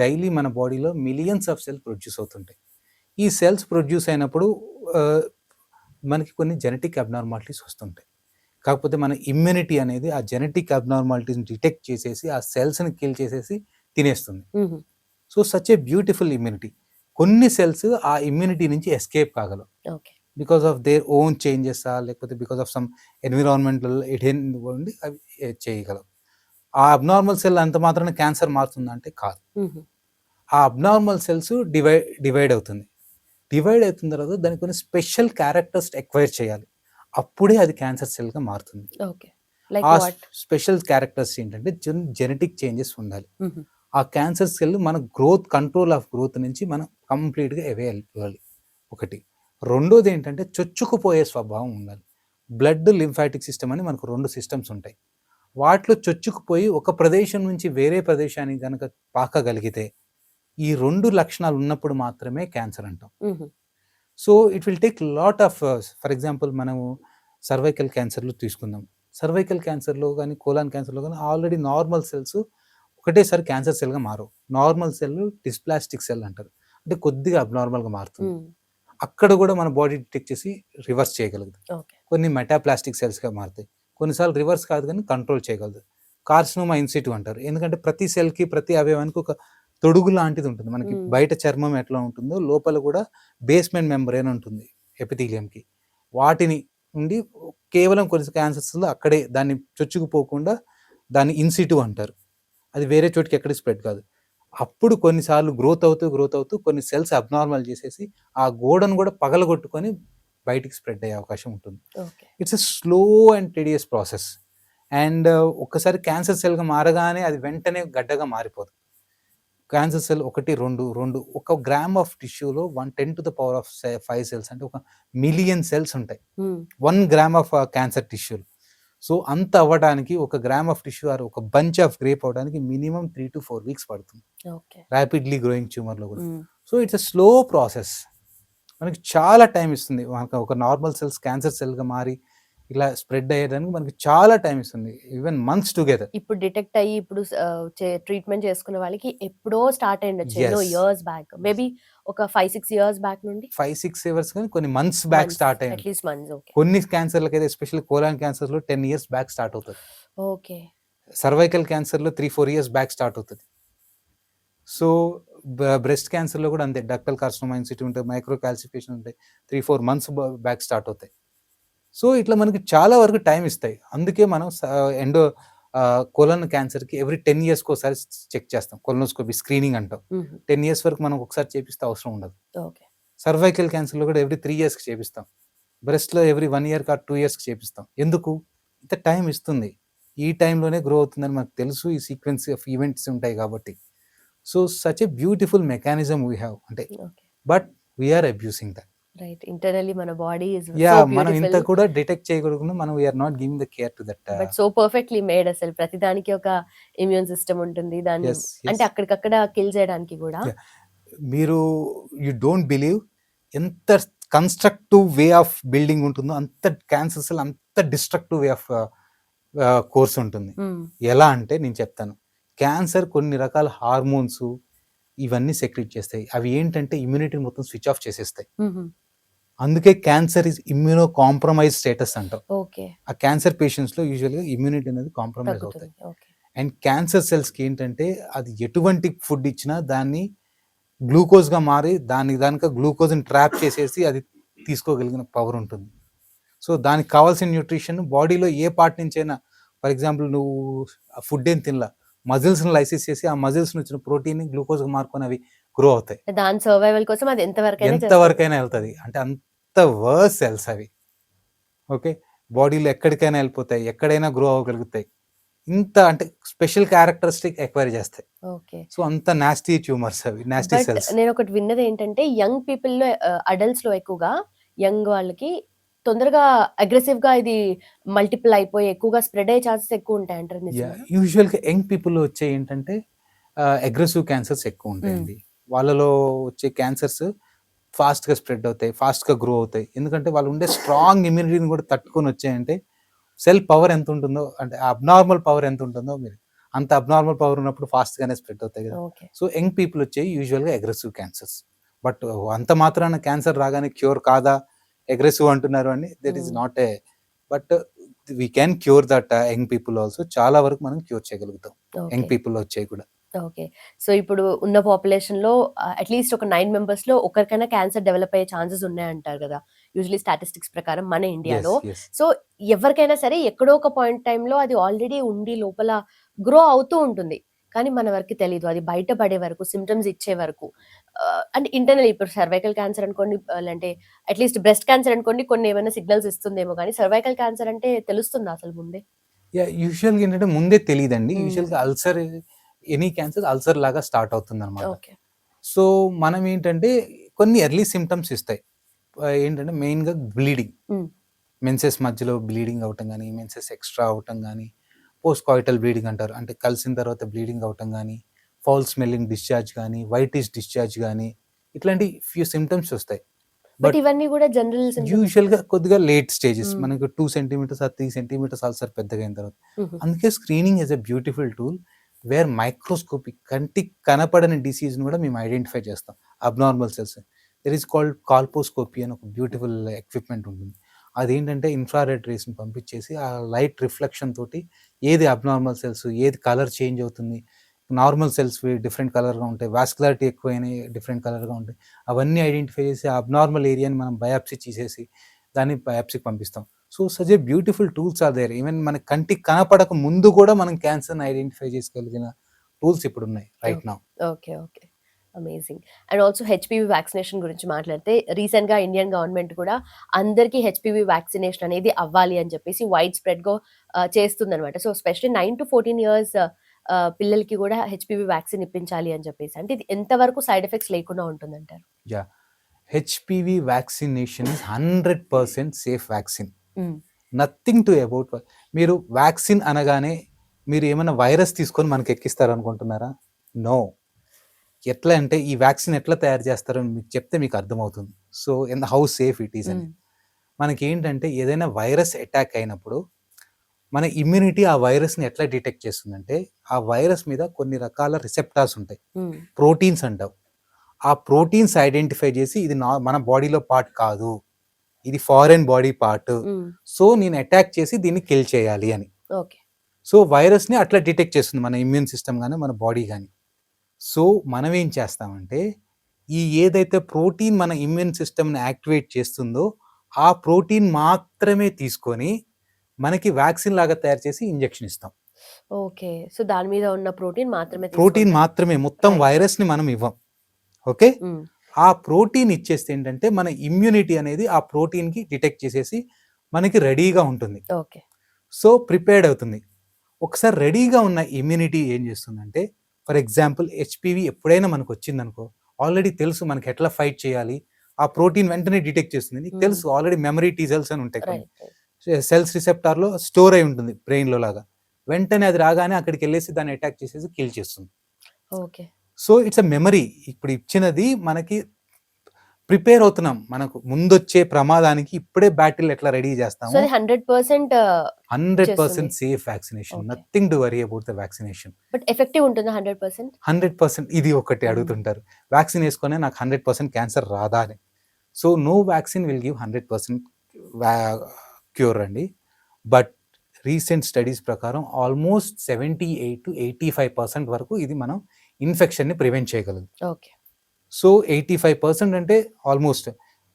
డైలీ మన బాడీలో మిలియన్స్ ఆఫ్ సెల్స్ ప్రొడ్యూస్ అవుతుంటాయి. ఈ సెల్స్ ప్రొడ్యూస్ అయినప్పుడు మనకి కొన్ని జెనెటిక్ అబ్నార్మాలిటీస్ వస్తుంటాయి. కాకపోతే మన ఇమ్యూనిటీ అనేది ఆ జెనెటిక్ అబ్నార్మాలిటీస్ని డిటెక్ట్ చేసేసి ఆ సెల్స్ని కిల్ చేసేసి తినేస్తుంది. So such a beautiful immunity. కొన్ని సెల్స్ ఆ ఇమ్యూనిటీ నుంచి ఎస్కేప్ కాగలవు because of their own changes, లేకపోతే బికాస్ ఆఫ్ సమ్ ఎన్విరాన్మెంటల్ ఉండి అవి చేయగలవు. ఆ అబ్నార్మల్ సెల్ అంత మాత్రాన క్యాన్సర్ మారుతుందంటే కాదు. ఆ అబ్నార్మల్ సెల్స్ డివైడ్ అవుతుంది. డివైడ్ అవుతున్న తర్వాత దానికి కొన్ని స్పెషల్ క్యారెక్టర్స్ ఎక్వైర్ చేయాలి, అప్పుడే అది క్యాన్సర్ సెల్గా మారుతుంది. ఆ స్పెషల్ క్యారెక్టర్స్ ఏంటంటే జెనెటిక్ చేంజెస్ ఉండాలి. ఆ క్యాన్సర్ సెల్ మన గ్రోత్, కంట్రోల్ ఆఫ్ గ్రోత్ నుంచి మనం కంప్లీట్గా అవే వెళ్ళిపోవాలి ఒకటి. రెండోది ఏంటంటే చొచ్చుకుపోయే స్వభావం ఉండాలి. బ్లడ్ లింఫాటిక్ సిస్టమ్ అని మనకు 2 సిస్టమ్స్ ఉంటాయి. వాటిలో చొచ్చుకుపోయి ఒక ప్రదేశం నుంచి వేరే ప్రదేశానికి కనుక పాకగలిగితే ఈ 2 లక్షణాలు ఉన్నప్పుడు మాత్రమే క్యాన్సర్ అంటాం. So it will take lot of, for example మనము సర్వైకల్ క్యాన్సర్లో తీసుకుందాం. సర్వైకల్ క్యాన్సర్లో కానీ కోలాన్ క్యాన్సర్లో కానీ ఆల్రెడీ నార్మల్ సెల్స్ ఒకటేసారి క్యాన్సర్ సెల్గా మారవు. నార్మల్ సెల్ డిస్ప్లాస్టిక్ సెల్ అంటారు, అంటే కొద్దిగా అబ్నార్మల్గా మారుతుంది. అక్కడ కూడా మన బాడీ డిటెక్ట్ చేసి రివర్స్ చేయగలుగుతుంది. కొన్ని మెటాప్లాస్టిక్ సెల్స్గా మారుతాయి, కొన్నిసార్లు రివర్స్ కాదు కానీ కంట్రోల్ చేయగలదు. కార్సినోమా ఇన్సిటు అంటారు, ఎందుకంటే ప్రతి సెల్కి ప్రతి అవయవానికి ఒక తొడుగు లాంటిది ఉంటుంది. మనకి బయట చర్మం ఎట్లా ఉంటుందో లోపల కూడా బేస్మెంట్ మెంబ్రేన్ ఉంటుంది ఎపిథీలియంకి. వాటిని ఉండి కేవలం కొన్ని క్యాన్సర్స్లో అక్కడే దాన్ని చొచ్చుకుపోకుండా దాన్ని ఇన్సిటు అంటారు, అది వేరే చోటికి ఎక్కడికి స్ప్రెడ్ కాదు. అప్పుడు కొన్నిసార్లు గ్రోత్ అవుతూ కొన్ని సెల్స్ అబ్నార్మల్ చేసేసి ఆ గోడను కూడా పగలగొట్టుకొని బయటికి స్ప్రెడ్ అయ్యే అవకాశం ఉంటుంది. It's a slow and tedious process. అండ్ ఒక్కసారి క్యాన్సర్ సెల్గా మారగానే అది వెంటనే గడ్డగా మారిపోదు. క్యాన్సర్ సెల్ 1-2 ఒక గ్రామ్ ఆఫ్ టిష్యూలో 10⁵ సెల్స్ అంటే 1 మిలియన్ సెల్స్ ఉంటాయి 1 గ్రామ్ ఆఫ్ క్యాన్సర్ టిష్యూలో. సో అంత అవ్వడానికి ఒక గ్రామ్ ఆఫ్ టిష్యూ ఆర్ ఒక బంచ్ ఆఫ్ గ్రేప్ అవ్వడానికి మినిమం 3 to 4 వీక్స్ పడుతుంది ఓకే. ర్యాపిడ్లీ గ్రోయింగ్ ట్యూమర్లో కూడా. So it's a slow process, మనకి చాలా టైం ఇస్తుంది. మనకు ఒక నార్మల్ సెల్స్ క్యాన్సర్ సెల్గా మారి ఇలా స్ప్రెడ్ అయ్యేదానికి మనకి చాలా టైం ఇస్తుంది, ఈవెన్ మంత్స్ టుగెదర్. ఇప్పుడు డిటెక్ట్ అయ్యి ఇప్పుడు ట్రీట్మెంట్ చేసుకున్న వాళ్ళకి ఎప్పుడో స్టార్ట్ అయ్యిండొచ్చు, ఎన్నో Yes. ఇయర్స్ బ్యాక్, మేబీ ఒక 5-6 ఇయర్స్ బ్యాక్ నుండి 5-6 ఇయర్స్ కానీ కొన్ని మంత్స్ బ్యాక్ స్టార్ట్ అయ్యింది. At least months. ఓకే. కొన్ని క్యాన్సర్లకి అయితే ఎస్పెషల్లీ కోలాన్ క్యాన్సర్లో 10 ఇయర్స్ బ్యాక్ స్టార్ట్ అవుతుంది. ఓకే. సర్వైకల్ క్యాన్సర్లో 3-4 ఇయర్స్ బ్యాక్ స్టార్ట్ అవుతుంది. సో బ్రెస్ట్ క్యాన్సర్లో కూడా అంతే, డక్టల్ కార్సినోమా ఇన్సిటీ ఉంటాయి, మైక్రో కాల్సిఫికేషన్ ఉంటాయి, 3-4 మంత్స్ బ్యాక్ స్టార్ట్ అవుతాయి. సో ఇట్లా మనకి చాలా వరకు టైం ఇస్తాయి. అందుకే మనం కోలన్ క్యాన్సర్కి ఎవ్రీ 10 ఇయర్స్కి ఒకసారి చెక్ చేస్తాం, కొలనోస్కోపీ స్క్రీనింగ్ అంటాం. 10 ఇయర్స్ వరకు మనం ఒకసారి చేపిస్తే అవసరం ఉండదు. ఓకే. సర్వైకల్ క్యాన్సర్లో కూడా ఎవ్రీ 3 ఇయర్స్కి చేపిస్తాం. బ్రెస్ట్లో ఎవ్రీ 1 ఇయర్ ఆర్ 2 ఇయర్స్కి చేపిస్తాం. ఎందుకు? ఇంత టైం ఇస్తుంది, ఈ టైంలోనే గ్రో అవుతుందని మనకు తెలుసు, ఈ సీక్వెన్స్ ఆఫ్ ఈవెంట్స్ ఉంటాయి కాబట్టి. So such a beautiful mechanism we have, అంటే but we are abusing that. Right. Internally మన బాడీ ఇస్ మనం ఇంత కూడా డిటెక్ట్ చేయకూడదు, మనం we are not giving the care to that. But so perfectly made. అసలు ప్రతిదానికి ఒక ఇమ్యూన్ సిస్టమ్ ఉంటుంది దాన్ని, అంటే అక్కడికక్కడ కిల్ చేయడానికి కూడా. మీరు యు డోంట్ బిలీవ్ ఎంత కన్స్ట్రక్టివ్ వే ఆఫ్ బిల్డింగ్ ఉంటుందో అంత క్యాన్సర్స్ అంత డిస్ట్రక్టివ్ వే ఆఫ్ కోర్స్ ఉంటుంది. ఎలా అంటే నేను చెప్తాను, క్యాన్సర్ కొన్ని రకాల హార్మోన్స్ ఇవన్నీ సెక్రెట్ చేస్తాయి. అవి ఏంటంటే ఇమ్యూనిటీని మొత్తం స్విచ్ ఆఫ్ చేసేస్తాయి. అందుకే cancer is immuno compromise status అంటాం. ఆ క్యాన్సర్ పేషెంట్స్లో యూజువల్గా ఇమ్యూనిటీ అనేది కాంప్రమైజ్ అవుతాయి. అండ్ క్యాన్సర్ సెల్స్కి ఏంటంటే అది ఎటువంటి ఫుడ్ ఇచ్చినా దాన్ని గ్లూకోజ్గా మారి దానికి గ్లూకోజ్ని ట్రాప్ చేసేసి అది తీసుకోగలిగిన పవర్ ఉంటుంది. సో దానికి కావాల్సిన న్యూట్రిషన్ బాడీలో ఏ పార్ట్ నుంచైనా, ఫర్ ఎగ్జాంపుల్ నువ్వు ఫుడ్ ఏం తినలా, మజిల్స్ని లైసిస్ చేసి ఆ మజిల్స్ నుంచి వచ్చిన ప్రోటీన్ని గ్లూకోజ్గా మార్కొని అవి గ్రో అవుతాయి. దాని సర్వైవల్ కోసం అది ఎంతవరకైనా వెళ్తుంది, అంటే అంత వర్స్ సెల్స్ అవి. ఓకే, బాడీలో ఎక్కడికైనా వెళ్ళిపోతాయి, ఎక్కడైనా గ్రో అవ్వగలుగుతాయి. ఇంత అంటే స్పెషల్ క్యారెక్టరిస్టిక్ ఎక్వైర్ చేస్తాయి. ఓకే. సో అంత నాస్టీ ట్యూమర్స్ అవి, నాస్టీ సెల్స్. నేను ఒకటి విన్నది ఏంటంటే యంగ్ పీపుల్ లో, అడల్ట్స్ లో ఎక్కువగా యంగ్ వాళ్ళకి తొందరగా అగ్రెసివ్ గా ఇది మల్టిపుల్ అయిపోయి ఎక్కువగా స్ప్రెడ్ అయ్యే ఛాన్సెస్ ఎక్కువ ఉంటాయి అంటారు. యూజువల్గా యంగ్ పీపుల్ వచ్చే ఏంటంటే అగ్రెసివ్ క్యాన్సర్స్ ఎక్కువ ఉంటాయండి. వాళ్ళలో వచ్చే క్యాన్సర్స్ ఫాస్ట్గా స్ప్రెడ్ అవుతాయి, ఫాస్ట్గా గ్రో అవుతాయి. ఎందుకంటే వాళ్ళు ఉండే స్ట్రాంగ్ ఇమ్యూనిటీని కూడా తట్టుకొని వచ్చాయంటే సెల్ పవర్ ఎంత ఉంటుందో, అంటే అబ్నార్మల్ పవర్ ఎంత ఉంటుందో, మీరు అంత అబ్నార్మల్ పవర్ ఉన్నప్పుడు ఫాస్ట్గానే స్ప్రెడ్ అవుతాయి కదా. సో యంగ్ పీపుల్ వచ్చేవి యూజువల్గా అగ్రెసివ్ క్యాన్సర్స్. బట్ అంత మాత్రాన క్యాన్సర్ రాగానే క్యూర్ కాదా, అగ్రెసివ్ అంటున్నారు అని, that is not a, but we can cure that young people also. చాలా వరకు మనం క్యూర్ చేయగలుగుతాం యంగ్ పీపుల్ వచ్చేవి కూడా. ఓకే. సో ఇప్పుడు ఉన్న పాపులేషన్ లో అట్లీస్ట్ ఒక 9 మెంబర్స్ లో ఒకరికైనా క్యాన్సర్ డెవలప్ అయ్యే ఛాన్సెస్ ఉన్నాయంటారు కదా, యూజువలీ స్టాటిస్టిక్స్ ప్రకారం మన ఇండియాలో. సో ఎవరికైనా సరే ఎక్కడో ఒక పాయింట్ టైంలో అది ఆల్రెడీ ఉండి లోపల గ్రో అవుతూ ఉంటుంది, కానీ మన వరకు తెలియదు, అది బయటపడే వరకు, సిమ్టమ్స్ ఇచ్చే వరకు. అంటే ఇంటర్నల్ ఇప్పుడు సర్వైకల్ క్యాన్సర్ అనుకోండి, అంటే అట్లీస్ట్ బ్రెస్ట్ క్యాన్సర్ అనుకోండి, కొన్ని ఏమైనా సిగ్నల్స్ ఇస్తుందేమో, కానీ సర్వైకల్ క్యాన్సర్ అంటే తెలుస్తుందా అసలు ముందే? యూజువల్గా ఏంటంటే ముందే తెలియదండి. యూజువల్గా అల్సర్, ఎనీ క్యాన్సర్ అల్సర్ లాగా స్టార్ట్ అవుతుంది అనమాట. సో మనం ఏంటంటే కొన్ని ఎర్లీ సిమ్టమ్స్ ఇస్తాయి. ఏంటంటే మెయిన్గా బ్లీడింగ్, మెన్సెస్ మధ్యలో బ్లీడింగ్ అవటం కానీ, మెన్సెస్ ఎక్స్ట్రా అవటం కానీ, పోస్ట్ కాయిటల్ బ్లీడింగ్ అంటారు, అంటే కలిసిన తర్వాత బ్లీడింగ్ అవటం కానీ, ఫౌల్ స్మెల్లింగ్ డిశ్చార్జ్ కానీ, వైటిష్ డిశ్చార్జ్ కానీ, ఇట్లాంటి ఫ్యూ సిమ్టమ్స్ వస్తాయి. బట్ ఇవన్నీ కూడా జనరల్ యూజువల్గా కొద్దిగా లేట్ స్టేజెస్, మనకు 2 సెంటీమీటర్స్ ఆ 3 సెంటీమీటర్స్ అల్సర్ పెద్దగా అయిన తర్వాత. అందుకే screening is a beautiful tool where microscopic, కంటికి కనపడని డిసీజ్ని కూడా మేము ఐడెంటిఫై చేస్తాం, abnormal cells. That is called colposcopy అని ఒక బ్యూటిఫుల్ ఎక్విప్మెంట్ ఉంటుంది. అదేంటంటే ఇన్ఫ్రారెడ్ రేస్ని పంపించేసి ఆ లైట్ రిఫ్లెక్షన్ తోటి ఏది అబ్నార్మల్ సెల్స్, ఏది కలర్ చేంజ్ అవుతుంది, నార్మల్ సెల్స్ డిఫరెంట్ కలర్గా ఉంటాయి, వాస్కులారిటీ ఎక్కువైనాయి డిఫరెంట్ కలర్గా ఉంటాయి, అవన్నీ ఐడెంటిఫై చేసి ఆ అబ్నార్మల్ ఏరియాని మనం బయాప్సీ చేసేసి దాన్ని బయాప్సీకి పంపిస్తాం. So such a beautiful tools are there. Even మన కంటికి కనపడక ముందు కూడా మనం క్యాన్సర్ని ఐడెంటిఫై చేసుకోగలిగిన టూల్స్ ఇప్పుడు ఉన్నాయి right now. Okay. Okay, amazing. And also HPV vaccination గురించి మాట్లాడితే, రీసెంట్ గా ఇండియన్ గవర్నమెంట్ కూడా అందరికీ హెచ్పివి వ్యాక్సినేషన్ అనేది అవ్వాలి అని చెప్పేసి వైడ్ స్ప్రెడ్ గా చేస్తుందన్నమాట. సో స్పెషల్లీ 9 to 14 ఇయర్స్ పిల్లలకి కూడా హెచ్పివి వ్యాక్సిన్ ఇప్పించాలి అని చెప్పేసి, అంటే ఇది ఎంతవరకు సైడ్ ఎఫెక్ట్స్ లేకుండా ఉంటుందంటారు? HPV vaccination is 100% safe vaccine. Nothing to about. మీరు వ్యాక్సిన్ అనగానే మీరు ఏమైనా వైరస్ తీసుకొని మనకి ఎక్కిస్తారు అనుకుంటున్నారా? నో. ఎట్లా అంటే ఈ వ్యాక్సిన్ ఎట్లా తయారు చేస్తారో మీకు చెప్తే మీకు అర్థమవుతుంది. So how safe it is అని. మనకేంటంటే ఏదైనా వైరస్ అటాక్ అయినప్పుడు మన ఇమ్యూనిటీ ఆ వైరస్ని ఎట్లా డిటెక్ట్ చేస్తుందంటే ఆ వైరస్ మీద కొన్ని రకాల రిసెప్టార్స్ ఉంటాయి, ప్రోటీన్స్ అంటావు. ఆ ప్రోటీన్స్ ఐడెంటిఫై చేసి ఇది మన బాడీలో పార్ట్ కాదు, ఇది ఫారెన్ బాడీ పార్ట్, సో నేను అటాక్ చేసి దీన్ని కిల్ చేయాలి అని. సో వైరస్ని అట్లా డిటెక్ట్ చేస్తుంది మన ఇమ్యూన్ సిస్టమ్ కానీ మన బాడీ కానీ. సో మనం ఏం చేస్తామంటే ఈ ఏదైతే ప్రోటీన్ మన ఇమ్యూన్ సిస్టమ్ని యాక్టివేట్ చేస్తుందో ఆ ప్రోటీన్ మాత్రమే తీసుకొని మనకి వ్యాక్సిన్ లాగా తయారు చేసి ఇంజెక్షన్ ఇస్తాం. ఓకే, సో దాని మీద ఉన్న ప్రోటీన్ మాత్రమే మొత్తం వైరస్ ని మనం ఇవ్వం. ఓకే, ఆ ప్రోటీన్ ఇచ్చేస్తే ఏంటంటే మన ఇమ్యూనిటీ అనేది ఆ ప్రోటీన్ కి డిటెక్ట్ చేసేసి మనకి రెడీగా ఉంటుంది. ఓకే, సో ప్రిపేర్డ్ అవుతుంది. ఒకసారి రెడీగా ఉన్న ఇమ్యూనిటీ ఏం చేస్తుందంటే, ఫర్ ఎగ్జాంపుల్ హెచ్పివి ఎప్పుడైనా మనకు వచ్చిందనుకో, ఆల్రెడీ తెలుసు మనకి ఎట్లా ఫైట్ చేయాలి, ఆ ప్రోటీన్ వెంటనే డిటెక్ట్ చేస్తుంది. నీకు తెలుసు ఆల్రెడీ మెమరీ టీ సెల్స్ అని ఉంటాయి, సెల్స్ రిసెప్టార్ లో స్టోర్ అయి ఉంటుంది బ్రెయిన్ లో లాగా. వెంటనే అది రాగానే అక్కడికి వెళ్ళేసి దాన్ని అటాక్ చేసేసి కిల్ చేస్తుంది. Okay, so it's a memory. ఇప్పుడు ఇచ్చినది మనకి ప్రిపేర్ అవుతున్నాం, మనకు ముందొచ్చే ప్రమాదానికి ఇప్పుడే బ్యాటిల్ ఎట్లా రెడీ చేస్తాము. 100% safe vaccination, nothing to worry about the vaccination. But effective ఉంటుందా? 100%. ఇది ఒకటి అడుగుతుంటారు, వ్యాక్సిన్ వేసుకునే నాకు 100% క్యాన్సర్ రాదా అని. So no vaccine will give 100% cure అండి. బట్ రీసెంట్ స్టడీస్ ప్రకారం ఆల్మోస్ట్ 78 to 85% వరకు ఇది మనం ఇన్ఫెక్షన్ని ప్రివెంట్ చేయగలదు. ఓకే, సో 85% అంటే ఆల్మోస్ట్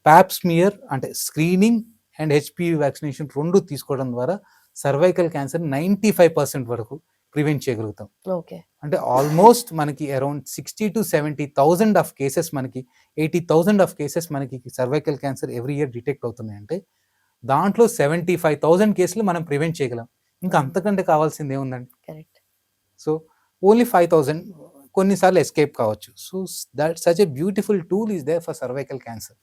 ప్యాప్స్మియర్ అంటే స్క్రీనింగ్ అండ్ హెచ్పివి వ్యాక్సినేషన్ రెండు తీసుకోవడం ద్వారా సర్వైకల్ క్యాన్సర్ 95% వరకు ప్రివెంట్ చేయగలుగుతాం. ఓకే, అంటే ఆల్మోస్ట్ మనకి అరౌండ్ 60 to 70,000 ఆఫ్ కేసెస్, మనకి 80,000 ఆఫ్ కేసెస్ మనకి cervical cancer every year detect అవుతున్నాయంటే దాంట్లో 75,000 కేసులు మనం ప్రివెంట్ చేయగలం. ఇంకా అంతకంటే కావాల్సింది ఏముందండి? కరెక్ట్. సో ఓన్లీ 5,000 కొన్నిసార్లు ఎస్కేప్ కావచ్చు. So that such a beautiful tool is there for cervical cancer,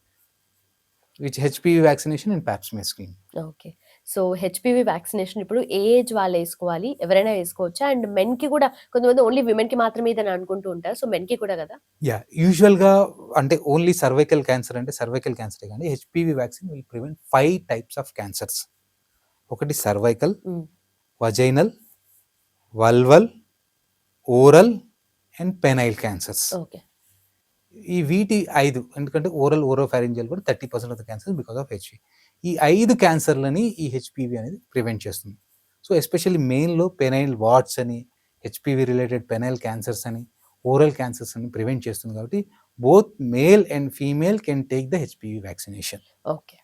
which HPV vaccination and pap smear screen. Okay, so HPV vaccination ఇప్పుడు ఏ ఏజ్ వాళ్ళు వేసుకోవాలి? ఎవరైనా వేసుకోవచ్చా? అండ్ మెన్ కి కూడా, కొంతమంది ఓన్లీ విమెన్ కి మాత్రమే ఇదని అనుకుంటూ ఉంటారు, సో మెన్ కి కూడా కదా? యా, యూజువల్ గా అంటే ఓన్లీ సర్వైకల్ క్యాన్సర్ అంటే సర్వైకల్ క్యాన్సర్ కానీ HPV vaccine will prevent 5 types of cancers. ఒకటి cervical, vaginal, vulval, oral and penile cancers. Okay, ఈ వీటి 5, ఎందుకంటే ఓరోఫారింజియల్ కూడా 30% of the cancer because of HP. ఈ 5 క్యాన్సర్లని ఈ హెచ్పివి అనేది ప్రివెంట్ చేస్తుంది. సో ఎస్పెషల్లీ మెయిన్లో పెనైల్ వాట్స్ అని, హెచ్పివి రిలేటెడ్ పెనైల్ క్యాన్సర్స్ అని, ఓరల్ క్యాన్సర్స్ అని ప్రివెంట్ చేస్తుంది. కాబట్టి both male and female can take the HPV vaccination. Okay,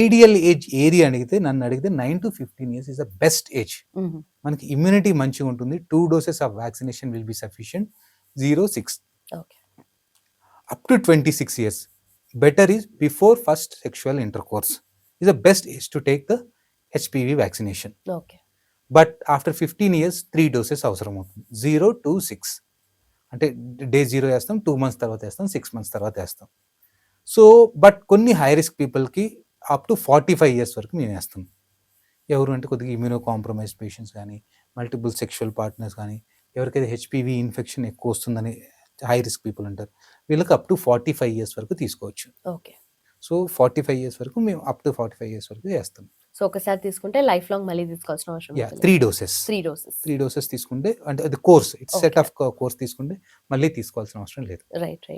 ideal age area నన్ను అడిగితే 9 to 15 years is the best age. మనకి ఇమ్యూనిటీ మంచిగా ఉంటుంది. 2 doses of vaccination will be sufficient. 0-6. Okay, up to 26 years. Better is before first sexual intercourse is the best age to take the HPV vaccination. Okay, But after 15 years 3 doses అవసరం అవుతుంది. 0 to 6 అంటే డే 0 వేస్తాం, 2 months తర్వాత వేస్తాం, 6 months తర్వాత వేస్తాం. సో బట్ కొన్ని హై రిస్క్ పీపుల్కి అప్ టు 45 years వరకు మేము వేస్తాం. ఎవరు అంటే కొద్దిగా ఇమ్యూనో కాంప్రమైజ్డ్ పేషెంట్స్ కానీ, మల్టిపుల్ సెక్షువల్ పార్ట్నర్స్ కానీ, ఎవరికైతే హెచ్పివి ఇన్ఫెక్షన్ ఎక్కువ వస్తుందని హై రిస్క్ పీపుల్ ఉంటారు, వీళ్ళకి అప్ టు 45 years వరకు తీసుకోవచ్చు. ఓకే, సో 45 years వరకు మేము అప్ టు 45 years వరకు చేస్తాం. సో ఒకసారి తీసుకుంటే లైఫ్ లాంగ్ మళ్ళీ తీసుకోవాల్సిన అవసరం లేదు. 3 doses. 3 doses తీసుకుంటే అంటే అది course, it's set of course తీసుకుంటే మళ్ళీ తీసుకోవాల్సిన అవసరం లేదు. రైట్.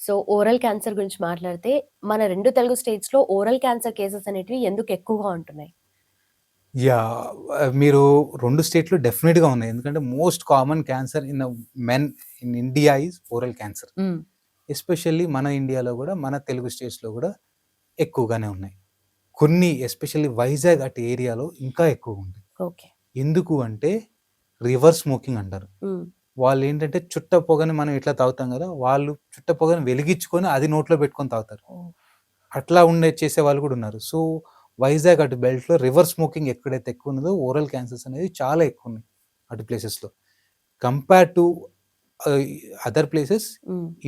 సో ఓరల్ క్యాన్సర్ గురించి మాట్లాడితే మన 2 తెలుగు స్టేట్స్ లో ఓరల్ క్యాన్సర్ కేసెస్ అనేటివి ఎందుకు ఎక్కువగా ఉంటున్నాయి? యా, మీరు 2 స్టేట్లు డెఫినెట్గా ఉన్నాయి. ఎందుకంటే most common cancer in men in India is oral cancer. Especially మన ఇండియాలో కూడా, మన తెలుగు స్టేట్స్లో కూడా ఎక్కువగానే ఉన్నాయి. కొన్ని ఎస్పెషల్లీ వైజాగ్ అటు ఏరియాలో ఇంకా ఎక్కువ ఉంది. ఓకే, ఎందుకు అంటే రివర్ స్మోకింగ్ అంటారు. వాళ్ళు ఏంటంటే చుట్ట పొగని మనం ఇట్లా తాగుతాం కదా, వాళ్ళు చుట్ట పొగని వెలిగించుకొని అది నోట్లో పెట్టుకొని తాగుతారు. అట్లా చేసే వాళ్ళు కూడా ఉన్నారు. సో వైజాగ్ అటు బెల్ట్లో రివర్ స్మోకింగ్ ఎక్కడైతే ఎక్కువ ఉన్నదో ఓరల్ క్యాన్సర్స్ అనేది చాలా ఎక్కువ ఉన్నాయి అటు ప్లేసెస్లో. Compare to other places,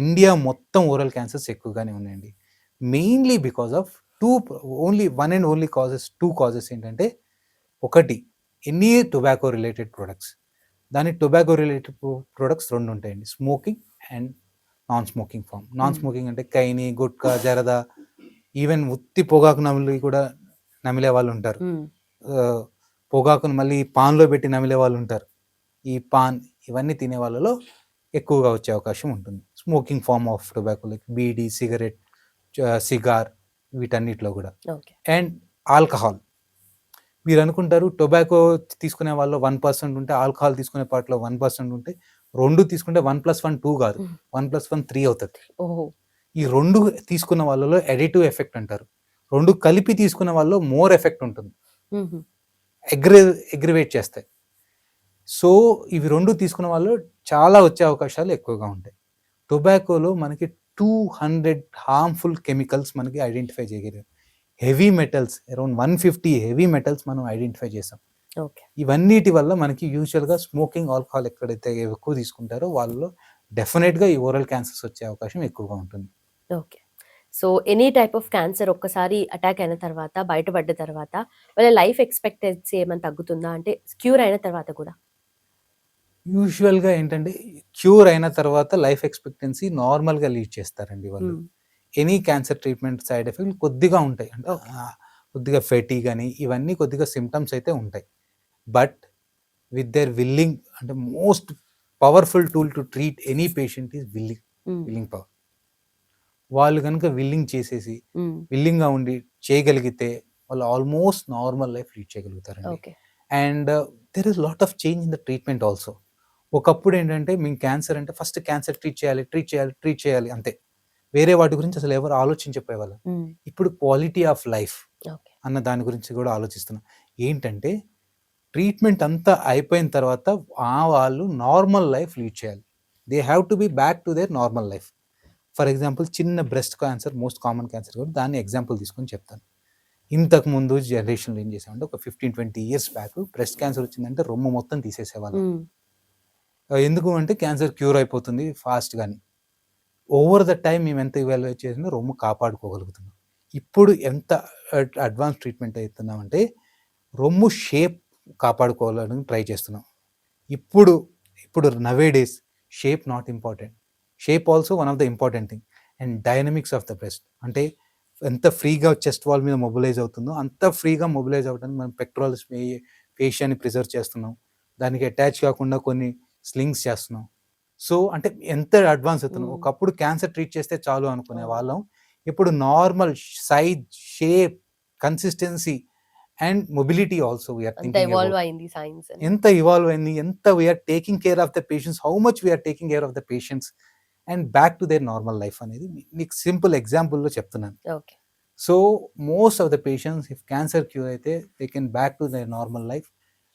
India మొత్తం ఓరల్ క్యాన్సర్స్ ఎక్కువగానే ఉన్నాయండి. మెయిన్లీ బికాస్ ఆఫ్ 2 causes ఏంటంటే, ఒకటి ఎనీ టొబాకో రిలేటెడ్ ప్రొడక్ట్స్. దాని టొబాకో రిలేటెడ్ ప్రొడక్ట్స్ 2 ఉంటాయండి. Smoking and non smoking form. Non smoking అంటే కైని, గుట్కా, జరదా, ఈవెన్ ఉత్తి పొగాకు కూడా నమిలే వాళ్ళు ఉంటారు. పొగాకును మళ్ళీ పాన్లో పెట్టి నమిలే వాళ్ళు ఉంటారు. ఈ పాన్ ఇవన్నీ తినే వాళ్ళలో ఎక్కువగా వచ్చే అవకాశం ఉంటుంది. Smoking form of tobacco like beedi, cigarette, cigar, వీటన్నిటిలో కూడా. And alcohol. మీరు అనుకుంటారు టొబాకో తీసుకునే వాళ్ళు 1% ఉంటే, ఆల్కహాల్ తీసుకునే పాటలో 1% ఉంటే, 2 తీసుకుంటే 1+1 2 కాదు, 1+1 3 అవుతుంది. ఈ 2 తీసుకున్న వాళ్ళలో అడిటివ్ ఎఫెక్ట్ అంటారు. 2 కలిపి తీసుకున్న వాళ్ళలో మోర్ ఎఫెక్ట్ ఉంటుంది, అగ్రివేట్ చేస్తాయి. సో ఇవి 2 తీసుకున్న వాళ్ళు చాలా వచ్చే అవకాశాలు ఎక్కువగా ఉంటాయి. టొబాకోలో మనకి 200 హార్మ్ఫుల్ కెమికల్స్ మనకి ఐడెంటిఫై చేయగలిగారు. Heavy metals around 150 heavy metals మనం ఐడెంటిఫై చేసాం. ఇవన్నిటి వల్ల మనకి యూజువల్గా స్మోకింగ్, ఆల్కహాల్ ఎక్కడైతే ఎక్కువ తీసుకుంటారో వాళ్ళలో డెఫినెట్గా ఈ ఓరల్ క్యాన్సర్స్ వచ్చే అవకాశం ఎక్కువగా ఉంటుంది. Okay. So any type of cancer ఒక్కసారి అటాక్ అయిన తర్వాత, బయటపడ్డ తర్వాత వాళ్ళ లైఫ్ ఎక్స్పెక్టెన్సీ ఏమైనా తగ్గుతుందా? అంటే క్యూర్ అయిన తర్వాత కూడా? యూజువల్గా ఏంటంటే క్యూర్ అయిన తర్వాత లైఫ్ ఎక్స్పెక్టెన్సీ నార్మల్గా లీడ్ చేస్తారండి వాళ్ళు. Any cancer treatment side effect కొద్దిగా ఉంటాయి, అంటే కొద్దిగా ఫెటీగ్ అని ఇవన్నీ కొద్దిగా సిమ్టమ్స్ అయితే ఉంటాయి. బట్ విత్ దేర్ విల్లింగ్, అంటే most powerful tool to treat any patient is willing power. వాళ్ళు కనుక విల్లింగ్ చేసేసి విల్లింగ్గా ఉండి చేయగలిగితే వాళ్ళు ఆల్మోస్ట్ నార్మల్ లైఫ్ లీడ్ చేయగలుగుతారండి. And there is lot of change in the treatment also. ఒకప్పుడు ఏంటంటే మేము క్యాన్సర్ అంటే ఫస్ట్ క్యాన్సర్ ట్రీట్ చేయాలి అంతే, వేరే వాటి గురించి అసలు ఎవరు ఆలోచించకపోయేవాళ్ళు. ఇప్పుడు క్వాలిటీ ఆఫ్ లైఫ్ అన్న దాని గురించి కూడా ఆలోచిస్తున్నాం. ఏంటంటే ట్రీట్మెంట్ అంతా అయిపోయిన తర్వాత వాళ్ళు నార్మల్ లైఫ్ లీడ్ చేయాలి. They have to be back to their normal life. For example చిన్న breast cancer, most common cancer కూడా, దాన్ని ఎగ్జాంపుల్ తీసుకొని చెప్తాను. ఇంతకు ముందు జనరేషన్లో ఏం చేసామంటే ఒక 15-20 years బ్యాక్ బ్రెస్ట్ క్యాన్సర్ వచ్చిందంటే రొమ్ము మొత్తం తీసేసేవాళ్ళం. ఎందుకు అంటే క్యాన్సర్ క్యూర్ అయిపోతుంది ఫాస్ట్ గాని. ఓవర్ ద టైం మేము ఎంత ఇవాల్యుయేట్ చేసినా రొమ్ము కాపాడుకోగలుగుతున్నాం. ఇప్పుడు ఎంత అడ్వాన్స్ ట్రీట్మెంట్ అవుతున్నామంటే రొమ్ము షేప్ కాపాడుకోవాలని ట్రై చేస్తున్నాం. ఇప్పుడు nowadays shape not important, shape also one of the important thing. And dynamics of the breast, అంటే ఎంత ఫ్రీగా చెస్ట్ వాల్ మీద మొబిలైజ్ అవుతుందో అంత ఫ్రీగా మొబిలైజ్ అవ్వడానికి మనం పెక్టోరల్స్ ఫేషియాని ప్రిజర్వ్ చేస్తున్నాం. దానికి అటాచ్ కాకుండా కొన్ని స్లింగ్స్ చేస్తున్నాం. సో అంటే ఎంత అడ్వాన్స్ అవుతున్నాం. ఒకప్పుడు క్యాన్సర్ ట్రీట్ చేస్తే చాలు అనుకునే వాళ్ళం, ఇప్పుడు normal size, shape, consistency and mobility also we are thinking ఎంత ఇవాల్వ్ అయింది, ఎంత we are taking care of the patients, how much we are taking care of the patients and back to their normal life అనేది మీకు సింపుల్ ఎగ్జాంపుల్లో చెప్తున్నాను. So most of the patients if cancer cure అయితే they can back to their normal life